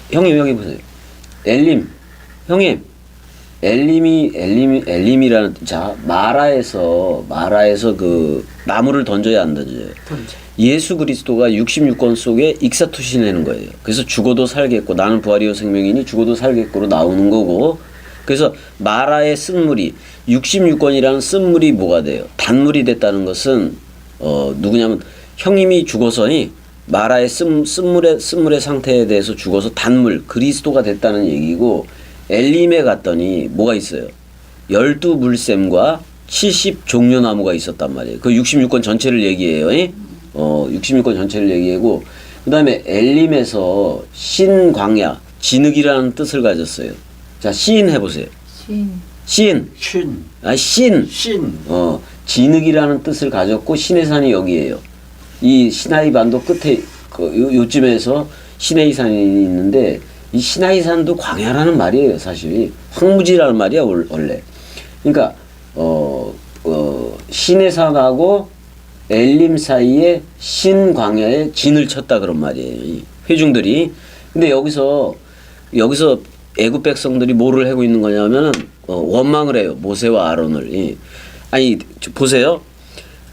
형님 여기 보세요. 엘림 형님 엘림이라는 자 마라에서 그 나무를 던져야 안 던져요. 예수 그리스도가 66권 속에 익사투신하는 거예요. 그래서 죽어도 살겠고 나는 부활이요 생명이니 죽어도 살겠고로 나오는 거고 그래서 마라의 쓴물이 66권이라는 쓴물이 뭐가 돼요? 단물이 됐다는 것은 누구냐면 형님이 죽어서니 마라의 쓴물의 상태에 대해서 죽어서 단물 그리스도가 됐다는 얘기고 엘림에 갔더니 뭐가 있어요? 12물샘과 70종려나무가 있었단 말이에요. 그 66권 전체를 얘기해요. 66권 전체를 얘기하고 그 다음에 엘림에서 신광야 진흙이라는 뜻을 가졌어요. 자 시인 해보세요. 신. 진흙이라는 뜻을 가졌고 신의 산이 여기에요. 이 시나이 반도 끝에 요쯤에서 시내이 산이 있는데 이 시나이 산도 광야라는 말이에요. 사실 황무지라는 말이야 원래. 그러니까 시내 산하고 엘림 사이에 신광야에 진을 쳤다 그런 말이에요. 이 회중들이. 근데 여기서 애굽 백성들이 뭐를 하고 있는 거냐면은 원망을 해요. 모세와 아론을. 아니 보세요.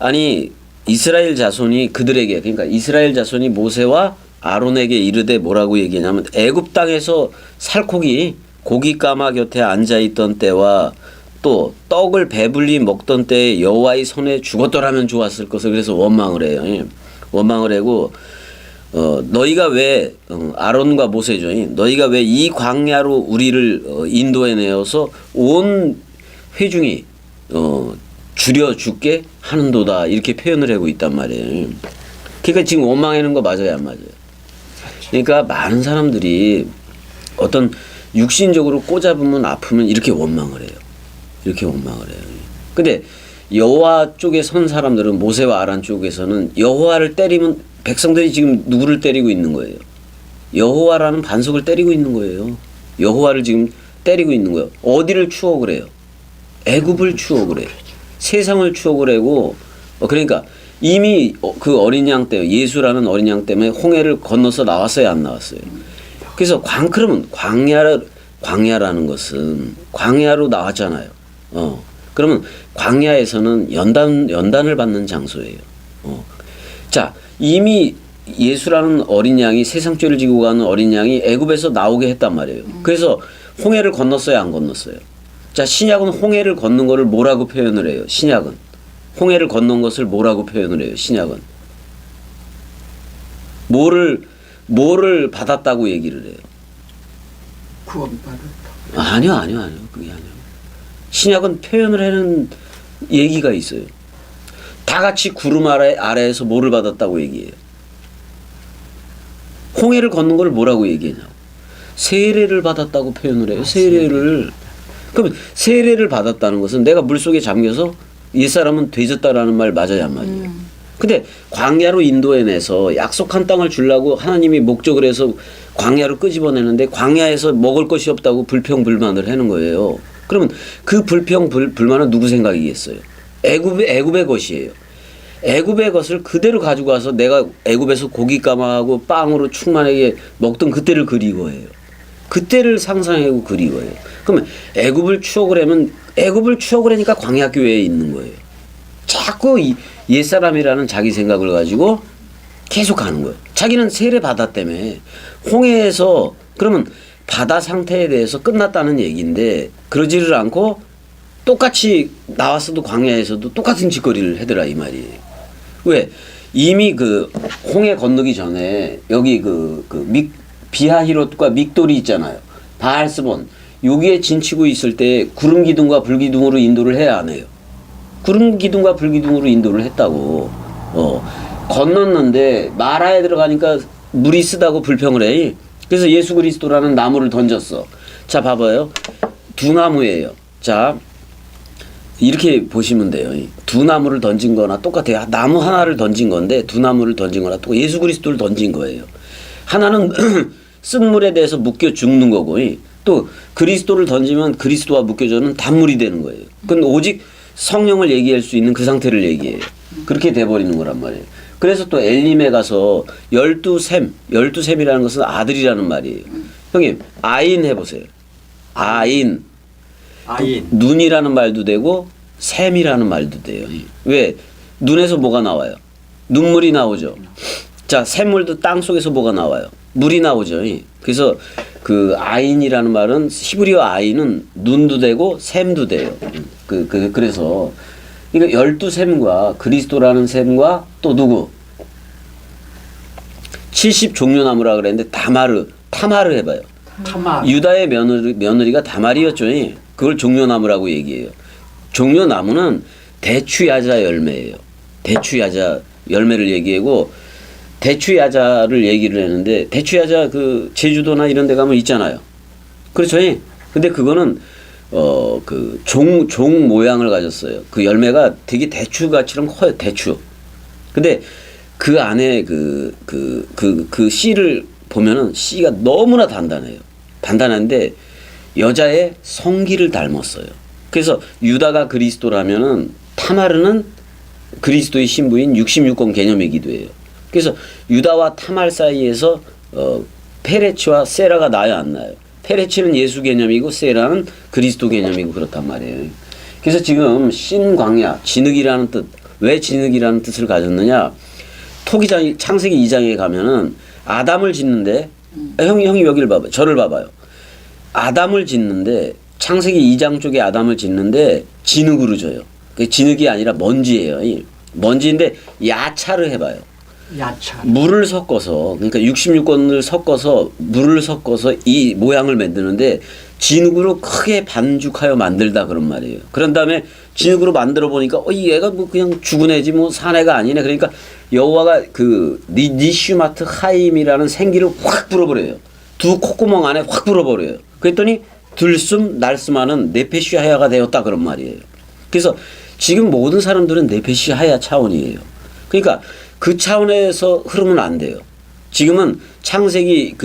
아니 이스라엘 자손이 그들에게 그러니까 이스라엘 자손이 모세와 아론에게 이르되 뭐라고 얘기하냐면 애굽 땅에서 살코기 고기 까마 곁에 앉아 있던 때와 또 떡을 배불리 먹던 때에 여호와의 손에 죽었더라면 좋았을 것을 그래서 원망을 해요. 원망을 하고 너희가 왜 아론과 모세죠. 너희가 왜 이 광야로 우리를 인도해 내어서 온 회중이 줄여 죽게 하는도다 이렇게 표현을 하고 있단 말이에요. 그러니까 지금 원망하는 거 맞아요, 안 맞아요? 그러니까 많은 사람들이 어떤 육신적으로 꼬잡으면 아프면 이렇게 원망을 해요. 이렇게 원망을 해요. 근데 여호와 쪽에 선 사람들은 모세와 아론 쪽에서는 여호와를 때리면 백성들이 지금 누구를 때리고 있는 거예요? 여호와라는 반석을 때리고 있는 거예요. 여호와를 지금 때리고 있는 거예요. 어디를 추억을 해요? 애굽을 추억을 해요. 세상을 추억을 하고 그러니까 이미 그 어린 양 때문에 예수라는 어린 양 때문에 홍해를 건너서 나왔어요, 안 나왔어요? 그래서 그러면 광야라는 것은 광야로 나왔잖아요. 그러면 광야에서는 연단을 받는 장소예요. 자, 이미 예수라는 어린 양이 세상 죄를 지고 가는 어린 양이 애굽에서 나오게 했단 말이에요. 그래서 홍해를 건넜어요, 안 건넜어요? 자, 신약은 홍해를 걷는 거를 뭐라고 표현을 해요? 신약은 홍해를 건넌 것을 뭐라고 표현을 해요? 신약은 뭐를 받았다고 얘기를 해요? 구원받았다. 아니요. 그게 아니에요. 신약은 표현을 하는 얘기가 있어요. 다 같이 구름 아래에서 뭐를 받았다고 얘기해요? 홍해를 걷는 걸 뭐라고 얘기하냐고. 세례를 받았다고 표현을 해요. 세례를. 그러면 세례를 받았다는 것은 내가 물속에 잠겨서 옛사람은 되졌다라는 말 맞아요, 안 맞아요? 근데 광야로 인도해내서 약속한 땅을 주려고 하나님이 목적을 해서 광야로 끄집어내는데 광야에서 먹을 것이 없다고 불평불만을 하는 거예요. 그러면 그 불평불만은 누구 생각이겠어요? 애굽의 것이에요. 애굽의 것을 그대로 가지고 와서 내가 애굽에서 고기 까마하고 빵으로 충만하게 먹던 그때를 그리워해요. 그때를 상상하고 그리워해요. 그러면 애굽을 추억을 하면 애굽을 추억을 하니까 광야 교회에 있는 거예요. 자꾸 옛사람이라는 자기 생각을 가지고 계속 가는 거예요. 자기는 세례 받았다며. 홍해에서 그러면 바다 상태에 대해서 끝났다는 얘기인데 그러지를 않고 똑같이 나왔어도 광야에서도 똑같은 짓거리를 하더라 이 말이에요. 왜? 이미 그 홍해 건너기 전에 여기 비하히롯과 믹돌이 있잖아요. 바알스본 여기에 진치고 있을 때 구름 기둥과 불 기둥으로 인도를 해야 안 해요. 구름 기둥과 불 기둥으로 인도를 했다고. 건넜는데 마라에 들어가니까 물이 쓰다고 불평을 해. 그래서 예수 그리스도라는 나무를 던졌어. 자, 봐봐요. 두 나무예요. 자, 이렇게 보시면 돼요. 두 나무를 던진 거나 똑같아요. 나무 하나를 던진 건데 두 나무를 던진 거나 똑같아요. 예수 그리스도를 던진 거예요. 하나는 쓴 물에 대해서 묶여 죽는 거고 또 그리스도를 던지면 그리스도와 묶여져는 단물이 되는 거예요. 그건 오직 성령을 얘기할 수 있는 그 상태를 얘기해요. 그렇게 돼버리는 거란 말이에요. 그래서 또 엘림에 가서 열두샘이라는 것은 아들이라는 말이에요. 형님, 아인 해보세요. 아인. 눈이라는 말도 되고 샘이라는 말도 돼요. 왜? 눈에서 뭐가 나와요? 눈물이 나오죠. 자, 샘물도 땅 속에서 뭐가 나와요? 물이 나오죠. 그래서 그 아인이라는 말은 히브리어 아인은 눈도 되고 샘도 돼요. 그래서 이거 12샘과 그리스도라는 샘과 또 누구? 70종려나무라 그랬는데 타마르 해봐요. 유다의 며느리가 다말이었죠. 그걸 종려나무라고 얘기해요. 종려나무는 대추야자 열매예요. 대추야자 열매를 얘기하고 대추야자를 얘기를 했는데 대추야자 그 제주도나 이런 데 가면 있잖아요. 그렇죠. 근데 그거는 종 모양을 가졌어요. 그 열매가 되게 대추같이랑 커요. 대추. 근데 그 안에 그 씨를 보면은 씨가 너무나 단단해요. 단단한데 여자의 성기를 닮았어요. 그래서 유다가 그리스도라면은 타마르는 그리스도의 신부인 66권 개념이기도 해요. 그래서 유다와 타말 사이에서 페레치와 세라가 나요, 안 나요? 페레치는 예수 개념이고 세라는 그리스도 개념이고 그렇단 말이에요. 그래서 지금 신광야, 진흙이라는 뜻, 왜 진흙이라는 뜻을 가졌느냐? 창세기 2장에 가면은 아담을 짓는데 형이 여기를 봐봐요. 저를 봐봐요. 아담을 짓는데 창세기 2장 쪽에 아담을 짓는데 진흙으로 져요. 그 진흙이 아니라 먼지예요. 먼지인데 야차를 해봐요. 물을 섞어서 그러니까 66권을 섞어서 물을 섞어서 이 모양을 만드는데 진흙으로 크게 반죽하여 만들다 그런 말이에요. 그런 다음에 진흙으로 만들어 보니까 얘가 뭐 그냥 죽은 애지 뭐 산 애가 아니네. 그러니까 여호와가 그 니슈마트 하임이라는 생기를 확 불어버려요. 두 콧구멍 안에 확 불어버려요. 그랬더니 들숨 날숨하는 네페시하야가 되었다 그런 말이에요. 그래서 지금 모든 사람들은 네페시하야 차원이에요. 그러니까 그 차원에서 흐르면 안 돼요. 지금은 창세기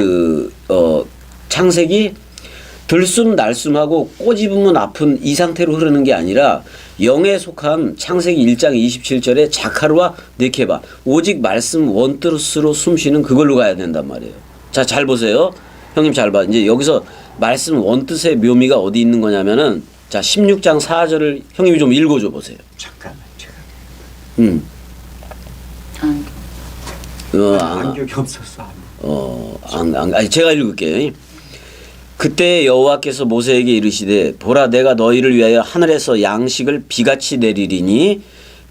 들숨 날숨하고 꼬집으면 아픈 이 상태로 흐르는 게 아니라 영에 속한 창세기 1장 27절에 자카르와 네케바 오직 말씀 원뜻으로 숨쉬는 그걸로 가야 된단 말이에요. 자, 잘 보세요. 형님 잘 봐. 이제 여기서 말씀 원뜻의 묘미가 어디 있는 거냐면은 자, 16장 4절을 형님이 좀 읽어줘 보세요. 잠깐만 제가 안경이 없어서 아니, 제가 읽을게요. 그때 여호와께서 모세에게 이르시되 보라 내가 너희를 위하여 하늘에서 양식을 비같이 내리리니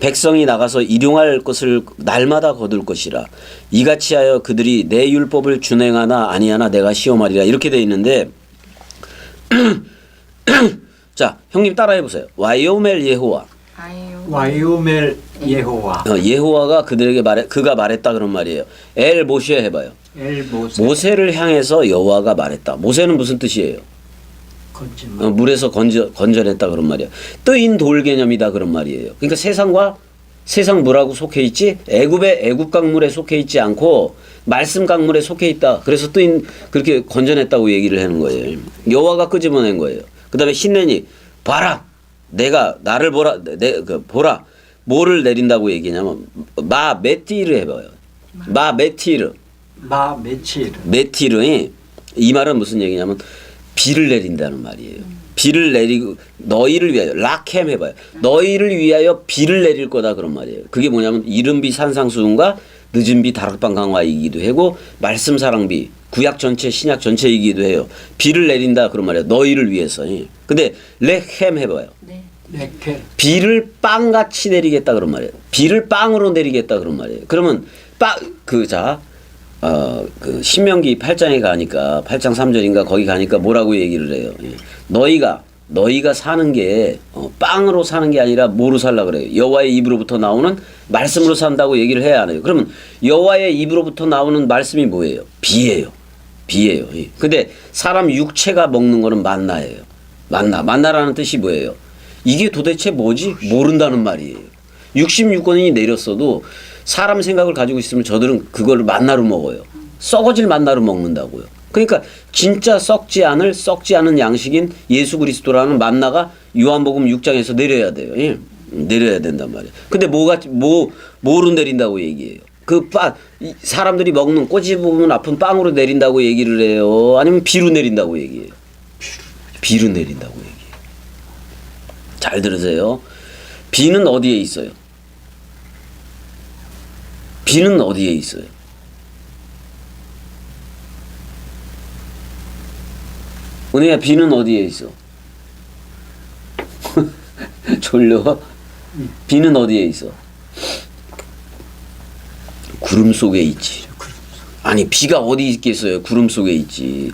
백성이 나가서 일용할 것을 날마다 거둘 것이라 이같이 하여 그들이 내 율법을 준행하나 아니하나 내가 시험하리라 이렇게 돼 있는데 자 형님 따라해 보세요. 와이오멜 예호와 와이오멜 예호와 예호와가 그들에게 그가 말했다 그런 말이에요. 엘 모시에 해봐요. 엘 모세 모세를 향해서 여호와가 말했다. 모세는 무슨 뜻이에요? 건지만 물에서 건져냈다 그런 말이에요. 뜨인 돌 개념이다 그런 말이에요. 그러니까 세상 물하고 속해 있지 애굽 강물에 속해 있지 않고 말씀 강물에 속해 있다. 그래서 그렇게 건져냈다고 얘기를 하는 거예요. 여호와가 끄집어낸 거예요. 그다음에 신내니 봐라 내가 나를 보라 보라 뭐를 내린다고 얘기냐면 마 메티르 해봐요. 마 메티르 마 메칠 메티르이 이 말은 무슨 얘기냐면 비를 내린다는 말이에요. 비를 내리고 너희를 위하여 락햄 해봐요. 너희를 위하여 비를 내릴 거다 그런 말이에요. 그게 뭐냐면 이른 비 산상수훈과 늦은 비 다락방 강화이기도 하고 말씀 사랑비 구약 전체 신약 전체이기도 해요. 비를 내린다 그런 말이에요. 너희를 위해서. 근데 렉햄 해봐요. 레케 비를 빵같이 내리겠다 그런 말이에요. 비를 빵으로 내리겠다 그런 말이에요. 그러면 그 신명기 8장에 가니까 8장 3절인가 거기 가니까 뭐라고 얘기를 해요. 너희가 사는 게 빵으로 사는 게 아니라 뭐로 살라 그래요. 여호와의 입으로부터 나오는 말씀으로 산다고 얘기를 해야 하네요. 그러면 여호와의 입으로부터 나오는 말씀이 뭐예요? 비예요. 근데 사람 육체가 먹는 거는 만나예요. 만나라는 뜻이 뭐예요? 이게 도대체 뭐지? 모른다는 말이에요. 66권이 내렸어도 사람 생각을 가지고 있으면 저들은 그걸 만나로 먹어요. 썩어질 만나로 먹는다고요. 그러니까 진짜 썩지 않은 양식인 예수 그리스도라는 만나가 요한복음 6장에서 내려야 돼요. 예. 내려야 된단 말이에요. 근데 뭐로 내린다고 얘기해요? 사람들이 먹는 꼬집으면 아픈 빵으로 내린다고 얘기를 해요? 아니면 비로 내린다고 얘기해요? 비로 내린다고 얘기해요. 잘 들으세요. 비는 어디에 있어요? 비는 어디에 있어요? 은혜야 비는 어디에 있어? 졸려? 비는 어디에 있어? 구름 속에 있지. 아니 비가 어디 있겠어요? 구름 속에 있지.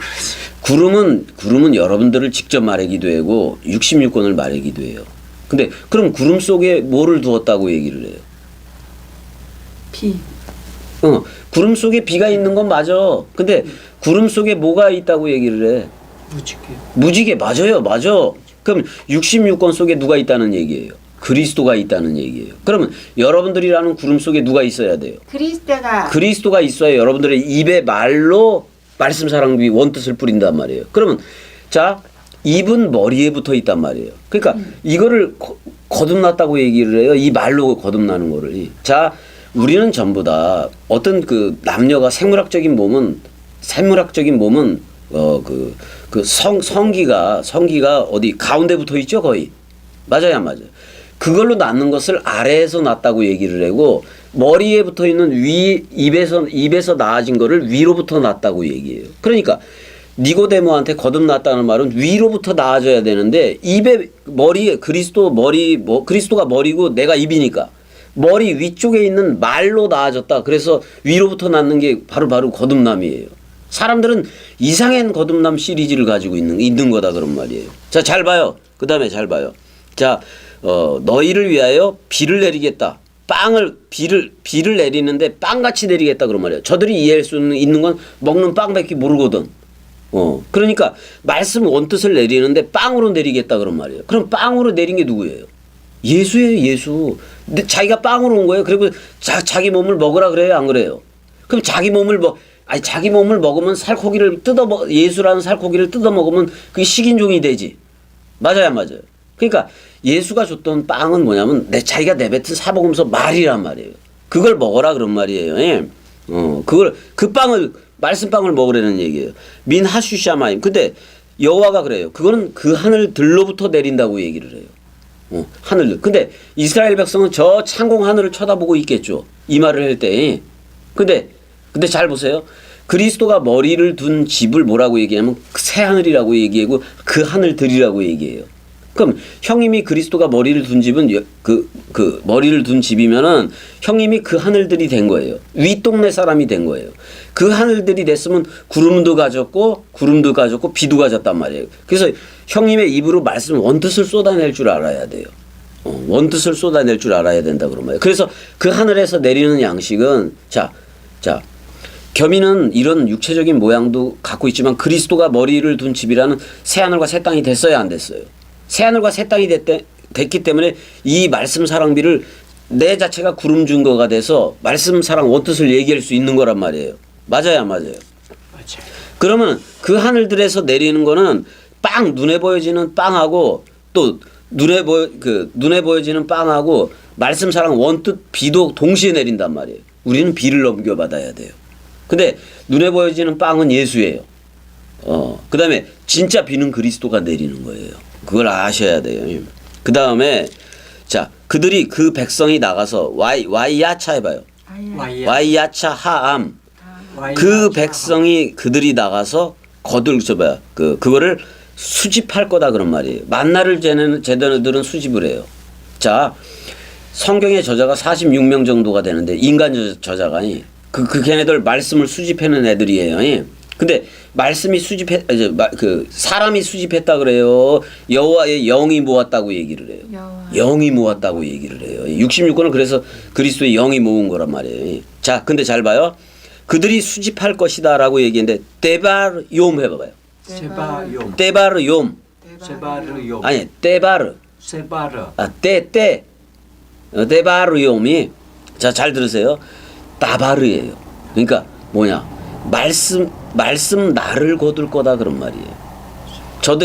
구름은 여러분들을 직접 말하기도 하고 66권을 말하기도 해요. 근데 그럼 구름 속에 뭐를 두었다고 얘기를 해요? 비. 구름 속에 비가 있는 건 맞아. 근데 구름 속에 뭐가 있다고 얘기를 해? 무지개 맞아요. 그럼 66권 속에 누가 있다는 얘기예요? 그리스도가 있다는 얘기예요. 그러면 여러분들이라는 구름 속에 누가 있어야 돼요? 그리스도가 있어야 여러분들의 입의 말로 말씀 사랑비 원뜻을 뿌린단 말이에요. 그러면 자 입은 머리에 붙어 있단 말이에요. 그러니까 이거를 거듭났다고 얘기를 해요. 이 말로 거듭나는 거를. 자 우리는 전부 다 어떤 그 남녀가 생물학적인 몸은 성기가 어디 가운데 붙어 있죠 거의. 맞아요 안 맞아요? 그걸로 낳는 것을 아래에서 낳았다고 얘기를 하고 머리에 붙어 있는 입에서 낳아진 거를 위로부터 낳았다고 얘기해요. 그러니까 니고데모한테 거듭났다는 말은 위로부터 낳아져야 되는데 머리에 그리스도가 머리고 내가 입이니까 머리 위쪽에 있는 말로 낳아졌다. 그래서 위로부터 낳는 게 바로 거듭남이에요. 사람들은 이상한 거듭남 시리즈를 가지고 있는 거다 그런 말이에요. 자, 잘 봐요. 그 다음에 잘 봐요. 자, 너희를 위하여 비를 내리겠다. 비를 내리는데 빵같이 내리겠다 그런 말이에요. 저들이 이해할 수 있는 건 먹는 빵밖에 모르거든. 그러니까 말씀 원뜻을 내리는데 빵으로 내리겠다 그런 말이에요. 그럼 빵으로 내린 게 누구예요? 예수예요, 예수. 근데 자기가 빵으로 온 거예요. 그리고 자기 몸을 먹으라 그래요, 안 그래요? 그럼 자기 몸을 먹으면 예수라는 살코기를 뜯어 먹으면 그게 식인종이 되지. 맞아요, 안 맞아요? 그러니까 예수가 줬던 빵은 뭐냐면 자기가 내뱉은 사복음서 말이란 말이에요. 그걸 먹어라 그런 말이에요. 예. 그 빵을 말씀빵을 먹으라는 얘기예요. 민하슈샤마임. 근데 여호와가 그래요. 그거는 그 하늘들로부터 내린다고 얘기를 해요. 하늘들. 근데 이스라엘 백성은 저 창공 하늘을 쳐다보고 있겠죠. 이 말을 할 때. 근데 잘 보세요. 그리스도가 머리를 둔 집을 뭐라고 얘기하면 새 하늘이라고 얘기하고 그 하늘들이라고 얘기해요. 그럼 형님이 그리스도가 머리를 둔 집은 그 머리를 둔 집이면은 형님이 그 하늘들이 된 거예요. 윗동네 사람이 된 거예요. 그 하늘들이 됐으면 구름도 가졌고 비도 가졌단 말이에요. 그래서 형님의 입으로 말씀 원뜻을 쏟아낼 줄 알아야 돼요. 원뜻을 쏟아낼 줄 알아야 된다 그런 말이에요. 그래서 그 하늘에서 내리는 양식은 자 겸이는 이런 육체적인 모양도 갖고 있지만 그리스도가 머리를 둔 집이라는 새 하늘과 새 땅이 됐어야 안 됐어요. 새 하늘과 새 땅이 됐기 때문에 이 말씀 사랑비를 내 자체가 구름 증거가 돼서 말씀 사랑 원뜻을 얘기할 수 있는 거란 말이에요. 맞아요, 안 맞아요? 맞아요. 그러면 그 하늘들에서 내리는 거는 눈에 보여지는 빵하고 또 눈에 보여지는 빵하고 말씀 사랑 원뜻 비도 동시에 내린단 말이에요. 우리는 비를 넘겨받아야 돼요. 근데 눈에 보여지는 빵은 예수예요. 그다음에 진짜 비는 그리스도가 내리는 거예요. 그걸 아셔야 돼요. 그다음에 자, 그들이 그 백성이 나가서 와이야차 해봐요. 와이야차 하암. 그 백성이 그들이 나가서 그거를 수집할 거다 그런 말이에요. 만나를 쟤네들은 수집을 해요. 자, 성경의 저자가 46명 정도가 되는데 인간 저자가 걔네들 말씀을 수집하는 애들이에요. 근데 말씀이 사람이 수집했다 그래요. 여호와의 영이 모았다고 얘기를 해요. 영이 모았다고 얘기를 해요. 66권은 그래서 그리스도의 영이 모은 거란 말이에요. 자, 근데 잘 봐요. 그들이 수집할 것이다라고 얘기했는데 데바르욤 해봐요. 세바요. 데바르욤. 세바르요. 아니 데바르. 세바르. 데바르욤이 자, 잘 들으세요. 다바르예요. 그러니까 뭐냐? 말씀 나를 거둘 거다 그런 말이에요.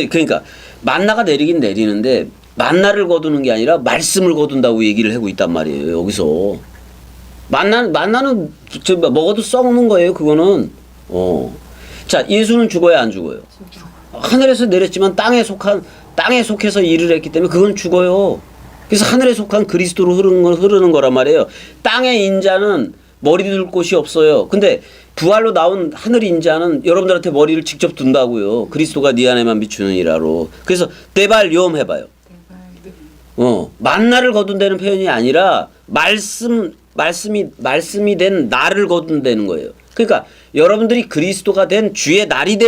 그러니까 만나가 내리긴 내리는데 만나를 거두는 게 아니라 말씀을 거둔다고 얘기를 하고 있단 말이에요. 여기서 만나는 먹어도 썩는 거예요. 그거는. 자, 예수는 죽어야 안 죽어요? 하늘에서 내렸지만 땅에 속해서 일을 했기 때문에 그건 죽어요. 그래서 하늘에 속한 그리스도로 흐르는 거란 말이에요. 땅의 인자는 머리 둘 곳이 없어요. 근데 부활로 나온 하늘 인자는 여러분들한테 머리를 직접 둔다고요. 그리스도가 네 안에만 비추느니라로. 그래서 데발욤 해봐요. 만나를 거둔다는 표현이 아니라 말씀이 된 나를 거둔다는 거예요. 그러니까 여러분들이 그리스도가 된 주의 날이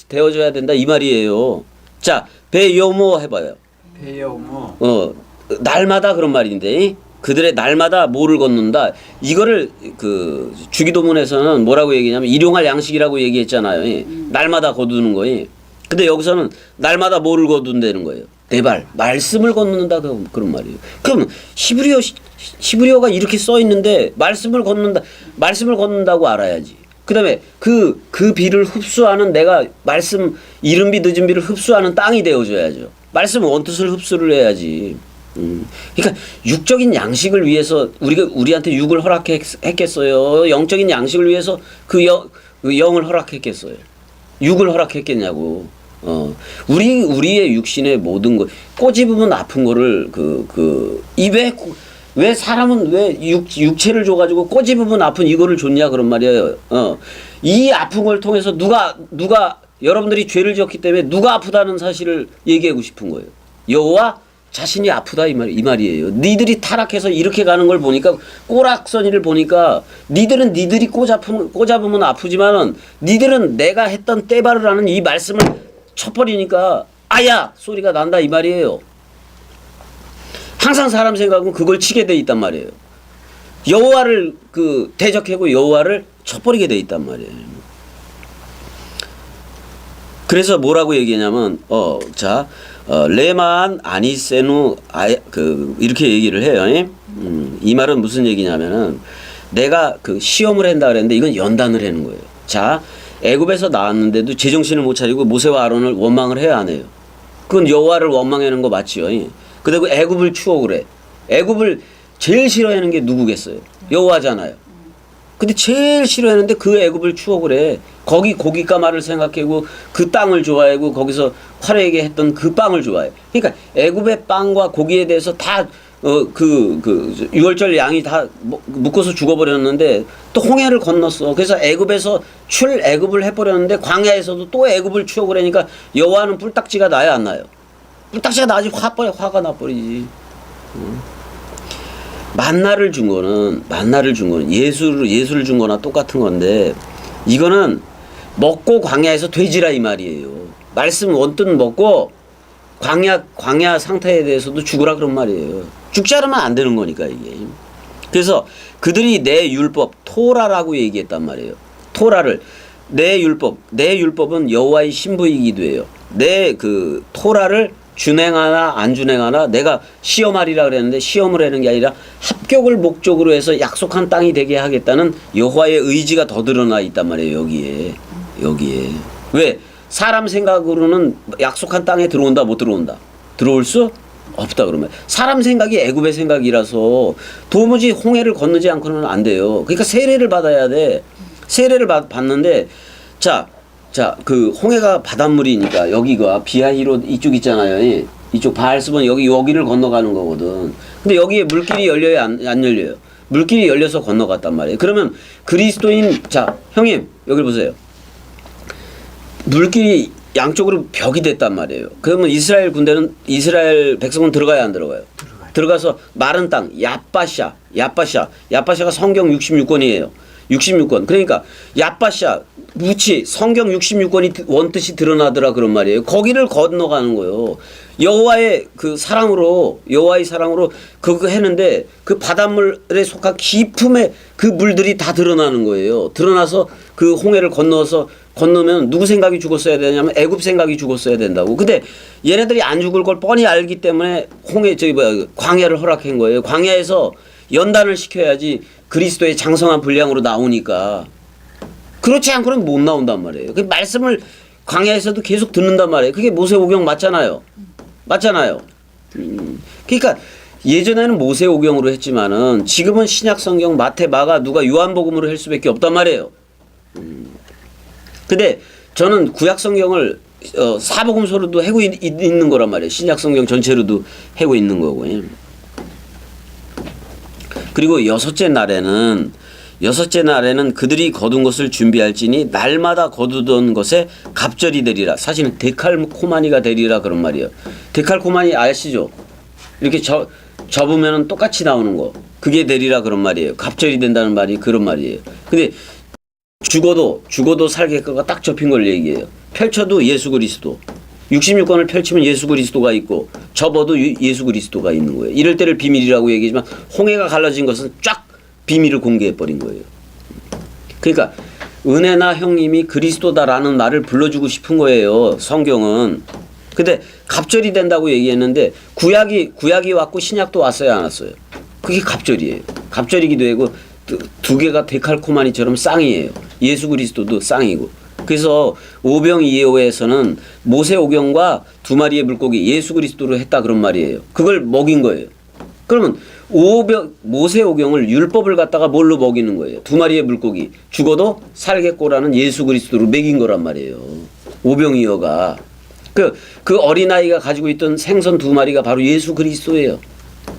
되어져야 된다 이 말이에요. 자, 베요모 해봐요. 베요모. 날마다 그런 말인데 그들의 날마다 뭐를 걷는다. 이거를 그 주기도문에서는 뭐라고 얘기냐면 일용할 양식이라고 얘기했잖아요. 날마다 거두는 거예요. 근데 여기서는 날마다 뭐를 거둔다는 거예요. 대발 말씀을 걷는다 그런 말이에요. 그럼 히브리어가 이렇게 써 있는데 말씀을 걷는다고 알아야지. 그다음에 그 비를 흡수하는 내가 말씀 이른 비 늦은 비를 흡수하는 땅이 되어줘야죠. 말씀 원뜻을 흡수를 해야지. 그러니까 육적인 양식을 위해서 우리한테 육을 허락했겠어요? 영적인 양식을 위해서 그 영을 허락했겠어요? 육을 허락했겠냐고. 우리의 육신의 모든 것 꼬집으면 아픈 거를 왜 사람은 왜 육체를 줘가지고 꼬집으면 아픈 이거를 줬냐 그런 말이에요. 이 아픈 걸 통해서 누가 여러분들이 죄를 지었기 때문에 누가 아프다는 사실을 얘기하고 싶은 거예요. 여호와 자신이 아프다 이 말이에요. 니들이 타락해서 이렇게 가는 걸 보니까 꼬락서니를 보니까 니들이 꼬잡으면 아프지만은 니들은 내가 했던 떼바르라는 이 말씀을 쳐버리니까 아야 소리가 난다 이 말이에요. 항상 사람 생각은 그걸 치게 돼 있단 말이에요. 여호와를 대적하고 여호와를 쳐버리게 돼 있단 말이에요. 그래서 뭐라고 얘기하냐면 레만 아니세누 이렇게 얘기를 해요. 이 말은 무슨 얘기냐면은 내가 시험을 한다 그랬는데 이건 연단을 하는 거예요. 자, 애굽에서 나왔는데도 제정신을 못 차리고 모세와 아론을 원망을 해야 안 해요. 그건 여호와를 원망하는 거 맞지요. 그리고 애굽을 추억을 해. 애굽을 제일 싫어하는 게 누구겠어요? 여호와잖아요. 근데 제일 싫어하는데 그 애굽을 추억을 해. 거기 고기가 말을 생각하고 그 땅을 좋아하고 거기서 화려하게 했던 그 빵을 좋아해. 그러니까 애굽의 빵과 고기에 대해서 다 유월절 양이 다 묶어서 죽어버렸는데 또 홍해를 건넜어. 그래서 애굽에서 출애굽을 해버렸는데 광야에서도 또 애굽을 추억을 하니까 여호와는 뿔딱지가 나야 안 나요? 뿔딱지가 나지 화가 나버리지. 만나를 준 거는 예수를 준 거나 똑같은 건데 이거는 먹고 광야에서 돼지라 이 말이에요. 말씀 원뜻 먹고 광야 상태에 대해서도 죽으라 그런 말이에요. 죽지 않으면 안 되는 거니까 이게. 그래서 그들이 내 율법 토라라고 얘기했단 말이에요. 토라를 내 율법은 여호와의 신부이기도 해요. 내 그 토라를 준행하나 안 준행하나 내가 시험하리라 그랬는데 시험을 하는 게 아니라 합격을 목적으로 해서 약속한 땅이 되게 하겠다는 여호와의 의지가 더 드러나 있단 말이에요. 여기에 왜 사람 생각으로는 약속한 땅에 들어온다 못 들어온다 들어올 수 없다 그러면 사람 생각이 애굽의 생각이라서 도무지 홍해를 건너지 않고는 안 돼요. 그러니까 세례를 받아야 돼. 세례를 받는데 자 그 홍해가 바닷물이니까 여기가 비하히로 이쪽 있잖아요. 이쪽 바알스본 여기를 건너가는 거거든. 근데 여기에 물길이 열려요 안 열려요? 물길이 열려서 건너갔단 말이에요. 그러면 그리스도인 자 형님 여기 보세요. 물길이 양쪽으로 벽이 됐단 말이에요. 그러면 이스라엘 백성은 들어가야 안 들어가요? 들어가서 마른 땅 야빠샤가 성경 66권이에요. 66권. 그러니까 야빠샤 무치 성경 66권이 원뜻이 드러나더라 그런 말이에요. 거기를 건너가는 거예요. 여호와의 사랑으로 그거 했는데 그 바닷물에 속한 깊음의 그 물들이 다 드러나는 거예요. 드러나서 그 홍해를 건너면 누구 생각이 죽었어야 되냐면 애굽 생각이 죽었어야 된다고. 근데 얘네들이 안 죽을 걸 뻔히 알기 때문에 광야를 허락한 거예요. 광야에서 연단을 시켜야지 그리스도의 장성한 분량으로 나오니까. 그렇지 않고는 못 나온단 말이에요. 그 말씀을 광야에서도 계속 듣는단 말이에요. 그게 모세오경 맞잖아요. 그러니까 예전에는 모세오경으로 했지만은 지금은 신약성경 마태 마가 누가 요한복음으로 할 수밖에 없단 말이에요. 근데 저는 구약성경을 사복음서로도 하고 있는 거란 말이에요. 신약성경 전체로도 하고 있는 거고요. 그리고 여섯째 날에는 그들이 거둔 것을 준비할지니 날마다 거두던 것에 갑절이 되리라. 사실은 데칼코마니가 되리라 그런 말이에요. 데칼코마니 아시죠? 이렇게 접으면 똑같이 나오는 거. 그게 되리라 그런 말이에요. 갑절이 된다는 말이 그런 말이에요. 근데 죽어도 살겠거가 딱 접힌 걸 얘기해요. 펼쳐도 예수 그리스도. 66권을 펼치면 예수 그리스도가 있고 접어도 예수 그리스도가 있는 거예요. 이럴 때를 비밀이라고 얘기하지만 홍해가 갈라진 것은 쫙 비밀을 공개해버린 거예요. 그러니까 은혜나 형님이 그리스도다라는 말을 불러주고 싶은 거예요. 성경은. 근데 갑절이 된다고 얘기했는데 구약이 왔고 신약도 왔어요 안 왔어요? 그게 갑절이에요. 갑절이기도 하고 두 개가 데칼코마니처럼 쌍이에요. 예수 그리스도도 쌍이고. 그래서 오병이어에서는 모세오경과 두 마리의 물고기 예수 그리스도로 했다 그런 말이에요. 그걸 먹인 거예요. 그러면 모세오경을 율법을 갖다가 뭘로 먹이는 거예요? 두 마리의 물고기 죽어도 살겠고라는 예수 그리스도로 먹인 거란 말이에요. 오병이어가 그 어린아이가 가지고 있던 생선 두 마리가 바로 예수 그리스도예요.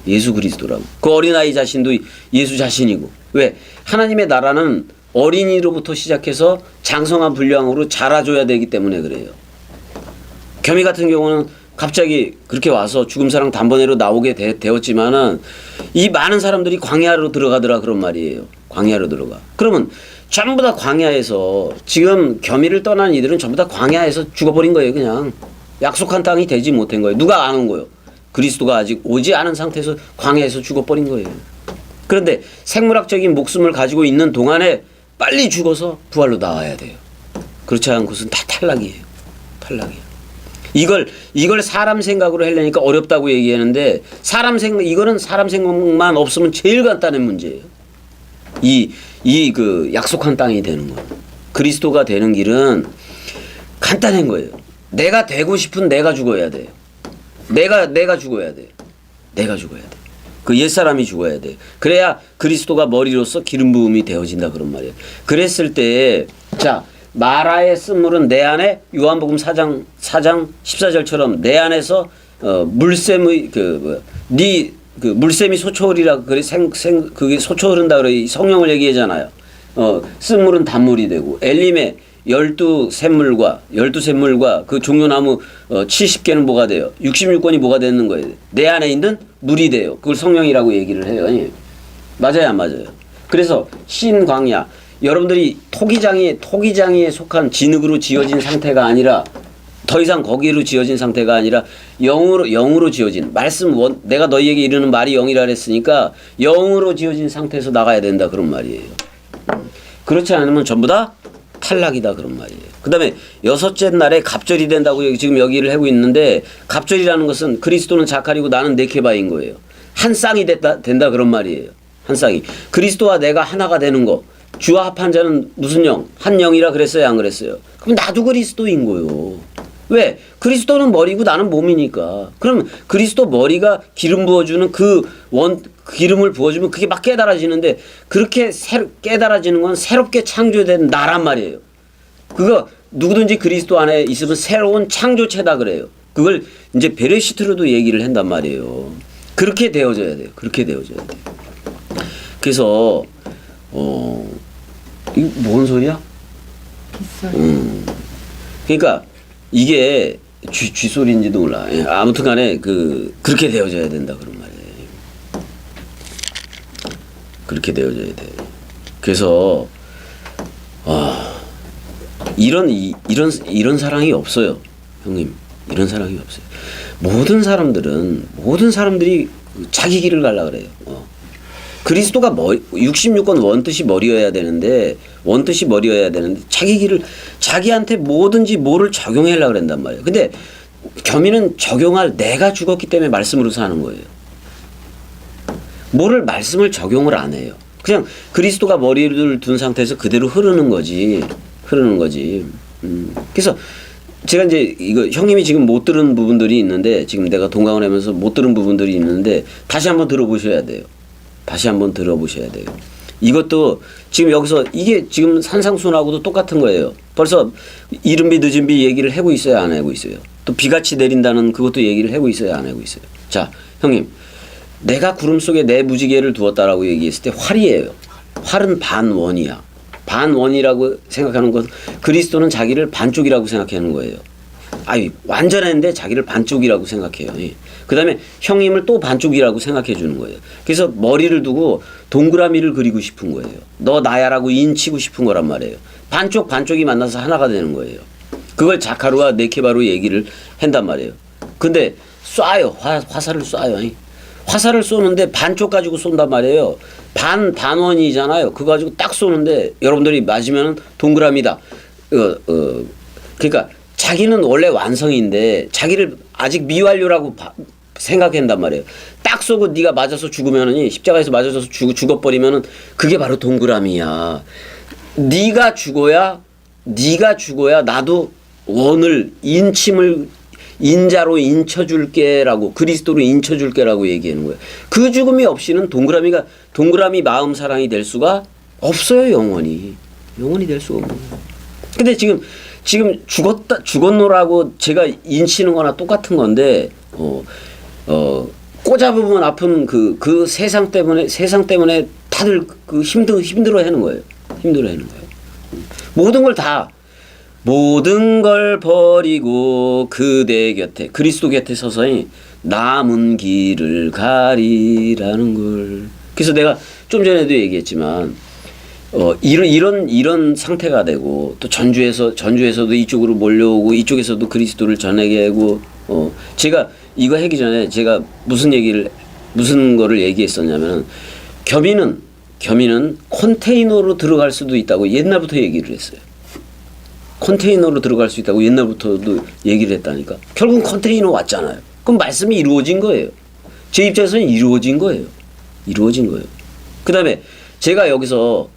예수 그리스도라고. 그 어린아이 자신도 예수 자신이고. 왜? 하나님의 나라는 어린이로부터 시작해서 장성한 분량으로 자라줘야 되기 때문에 그래요. 겸이 같은 경우는 갑자기 그렇게 와서 죽음사랑 단번에로 나오게 되었지만은 이 많은 사람들이 광야로 들어가더라 그런 말이에요. 광야로 들어가. 그러면 전부 다 광야에서 지금 겸이를 떠난 이들은 전부 다 광야에서 죽어버린 거예요. 그냥 약속한 땅이 되지 못한 거예요. 누가 안 온 거예요? 그리스도가 아직 오지 않은 상태에서 광야에서 죽어버린 거예요. 그런데 생물학적인 목숨을 가지고 있는 동안에 빨리 죽어서 부활로 나와야 돼요. 그렇지 않고서는 다 탈락이에요. 이걸 사람 생각으로 하려니까 어렵다고 얘기하는데 이거는 사람 생각만 없으면 제일 간단한 문제예요. 그 약속한 땅이 되는 거. 그리스도가 되는 길은 간단한 거예요. 내가 되고 싶은 내가 죽어야 돼요. 내가 죽어야 돼. 그 옛사람이 죽어야 돼. 그래야 그리스도가 머리로서 기름 부음이 되어진다 그런 말이에요. 그랬을 때 자, 마라의 쓴물은 내 안에 요한복음 4장 14절처럼 내 안에서 물샘의 그 물샘이 솟쳐 흐리라 그래 그게 솟쳐 흐른다 그래 성령을 얘기하잖아요. 쓴물은 단물이 되고 엘림의 12샘물과 그 종려나무 70개는 뭐가 돼요? 66권이 뭐가 되는 거예요? 내 안에 있는 물이 돼요. 그걸 성령이라고 얘기를 해요. 예. 맞아요, 안 맞아요? 그래서 신광야 여러분들이 토기장이에 속한 진흙으로 지어진 상태가 아니라 더 이상 거기로 지어진 상태가 아니라 영으로 지어진 내가 너희에게 이르는 말이 영이라 그랬으니까 영으로 지어진 상태에서 나가야 된다 그런 말이에요. 그렇지 않으면 전부 다 탈락이다 그런 말이에요. 그 다음에 여섯째 날에 갑절이 된다고 지금 여기를 하고 있는데 갑절이라는 것은 그리스도는 자칼이고 나는 네케바인 거예요. 한 쌍이 된다 그런 말이에요. 한 쌍이. 그리스도와 내가 하나가 되는 거. 주와 합한 자는 무슨 영? 한 영이라 그랬어요? 안 그랬어요? 그럼 나도 그리스도인 거예요. 왜? 그리스도는 머리고 나는 몸이니까. 그럼 그리스도 머리가 기름 부어주는 기름을 부어주면 그게 막 깨달아지는데 그렇게 깨달아지는 건 새롭게 창조된 나란 말이에요. 그거 누구든지 그리스도 안에 있으면 새로운 창조체다 그래요. 그걸 이제 베레시트로도 얘기를 한단 말이에요. 그렇게 되어져야 돼요. 그렇게 되어져야 돼요. 그래서 이거 뭔 소리야? 빗소리. 그러니까 이게 쥐 소리인지도 몰라. 예, 아무튼간에 그렇게 되어져야 된다 그런 말이에요. 그렇게 되어져야 돼. 그래서 이런 사랑이 없어요, 형님. 이런 사랑이 없어요. 모든 사람들이 자기 길을 가려 그래요. 그리스도가 66권 원뜻이 머리여야 되는데 자기 길을 자기한테 뭐를 적용하려고 그런단 말이에요. 근데 겸이는 적용할 내가 죽었기 때문에 말씀으로 사는 거예요. 말씀을 적용을 안 해요. 그냥 그리스도가 머리를 둔 상태에서 그대로 흐르는 거지. 그래서 제가 이제 이거 형님이 지금 못 들은 부분들이 있는데 지금 내가 동강을 하면서 못 들은 부분들이 있는데 다시 한번 들어보셔야 돼요. 이것도 지금 여기서 이게 지금 산상순하고도 똑같은 거예요. 벌써 이른비 늦은비 얘기를 하고 있어요, 안 하고 있어요? 또 비같이 내린다는 그것도 얘기를 하고 있어요, 안 하고 있어요? 자, 형님. 내가 구름 속에 내 무지개를 두었다라고 얘기했을 때 활이에요. 활은 반원이야. 반원이라고 생각하는 것, 그리스도는 자기를 반쪽이라고 생각하는 거예요. 완전한데 자기를 반쪽이라고 생각해요. 예. 그 다음에 형님을 또 반쪽이라고 생각해 주는 거예요. 그래서 머리를 두고 동그라미를 그리고 싶은 거예요. 너 나야라고 인치고 싶은 거란 말이에요. 반쪽이 만나서 하나가 되는 거예요. 그걸 자카루와 네케바로 얘기를 한단 말이에요. 근데 쏴요. 화살을 쏴요. 화살을 쏘는데 반쪽 가지고 쏜단 말이에요. 반원이잖아요. 그거 가지고 딱 쏘는데 여러분들이 맞으면 동그라미다. 그러니까 자기는 원래 완성인데 자기를 아직 미완료라고 생각한단 말이에요. 딱 쏘고 네가 맞아서 죽으면은 십자가에서 맞아서 죽어버리면은 그게 바로 동그라미야. 네가 죽어야 나도 원을 인자로 인쳐줄게라고 그리스도로 인쳐줄게라고 얘기하는 거예요. 그 죽음이 없이는 동그라미 마음 사랑이 될 수가 없어요. 영원히 될 수가 없는 거예요. 근데 지금 죽었노라고 제가 인치는 거나 똑같은 건데 꽂아보면 아픈 그 세상 때문에 다들 힘들어 하는 거예요. 모든 걸 버리고 그대 곁에 그리스도 곁에 서서 남은 길을 가리라는 걸. 그래서 내가 좀 전에도 얘기했지만 이런 상태가 되고 또 전주에서도 이쪽으로 몰려오고 이쪽에서도 그리스도를 전하게 하고 제가 이거 하기 전에 제가 무슨 거를 얘기했었냐면 겸이는 컨테이너로 들어갈 수도 있다고 옛날부터 얘기를 했어요. 컨테이너로 들어갈 수 있다고 옛날부터도 얘기를 했다니까. 결국은 컨테이너 왔잖아요. 그럼 말씀이 이루어진 거예요. 제 입장에서는 이루어진 거예요. 그 다음에 제가 여기서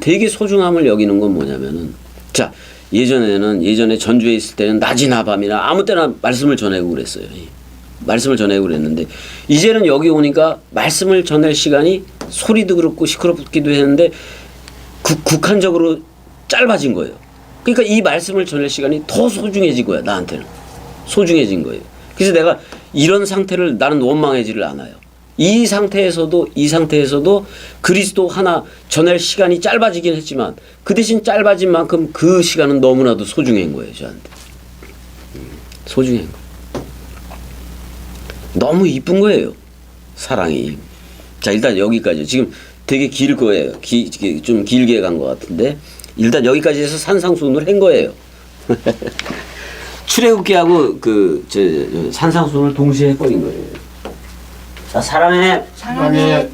되게 소중함을 여기는 건 뭐냐면은 자 예전에 전주에 있을 때는 낮이나 밤이나 아무 때나 말씀을 전하고 그랬어요. 말씀을 전하고 그랬는데 이제는 여기 오니까 말씀을 전할 시간이 소리도 그렇고 시끄럽기도 했는데 국한적으로 짧아진 거예요. 그러니까 이 말씀을 전할 시간이 더 소중해진 거야. 나한테는 소중해진 거예요. 그래서 내가 이런 상태를 나는 원망하지를 않아요. 이 상태에서도 그리스도 하나 전할 시간이 짧아지긴 했지만 그 대신 짧아진 만큼 그 시간은 너무나도 소중한 거예요. 저한테 소중한 거. 너무 이쁜 거예요. 사랑이. 자, 일단 여기까지. 지금 되게 길 거예요. 좀 길게 간 것 같은데 일단 여기까지 해서 산상수훈을 한 거예요. 출애굽기하고 산상수훈을 동시에 해버린 거예요. 자, 사랑해. 사랑해.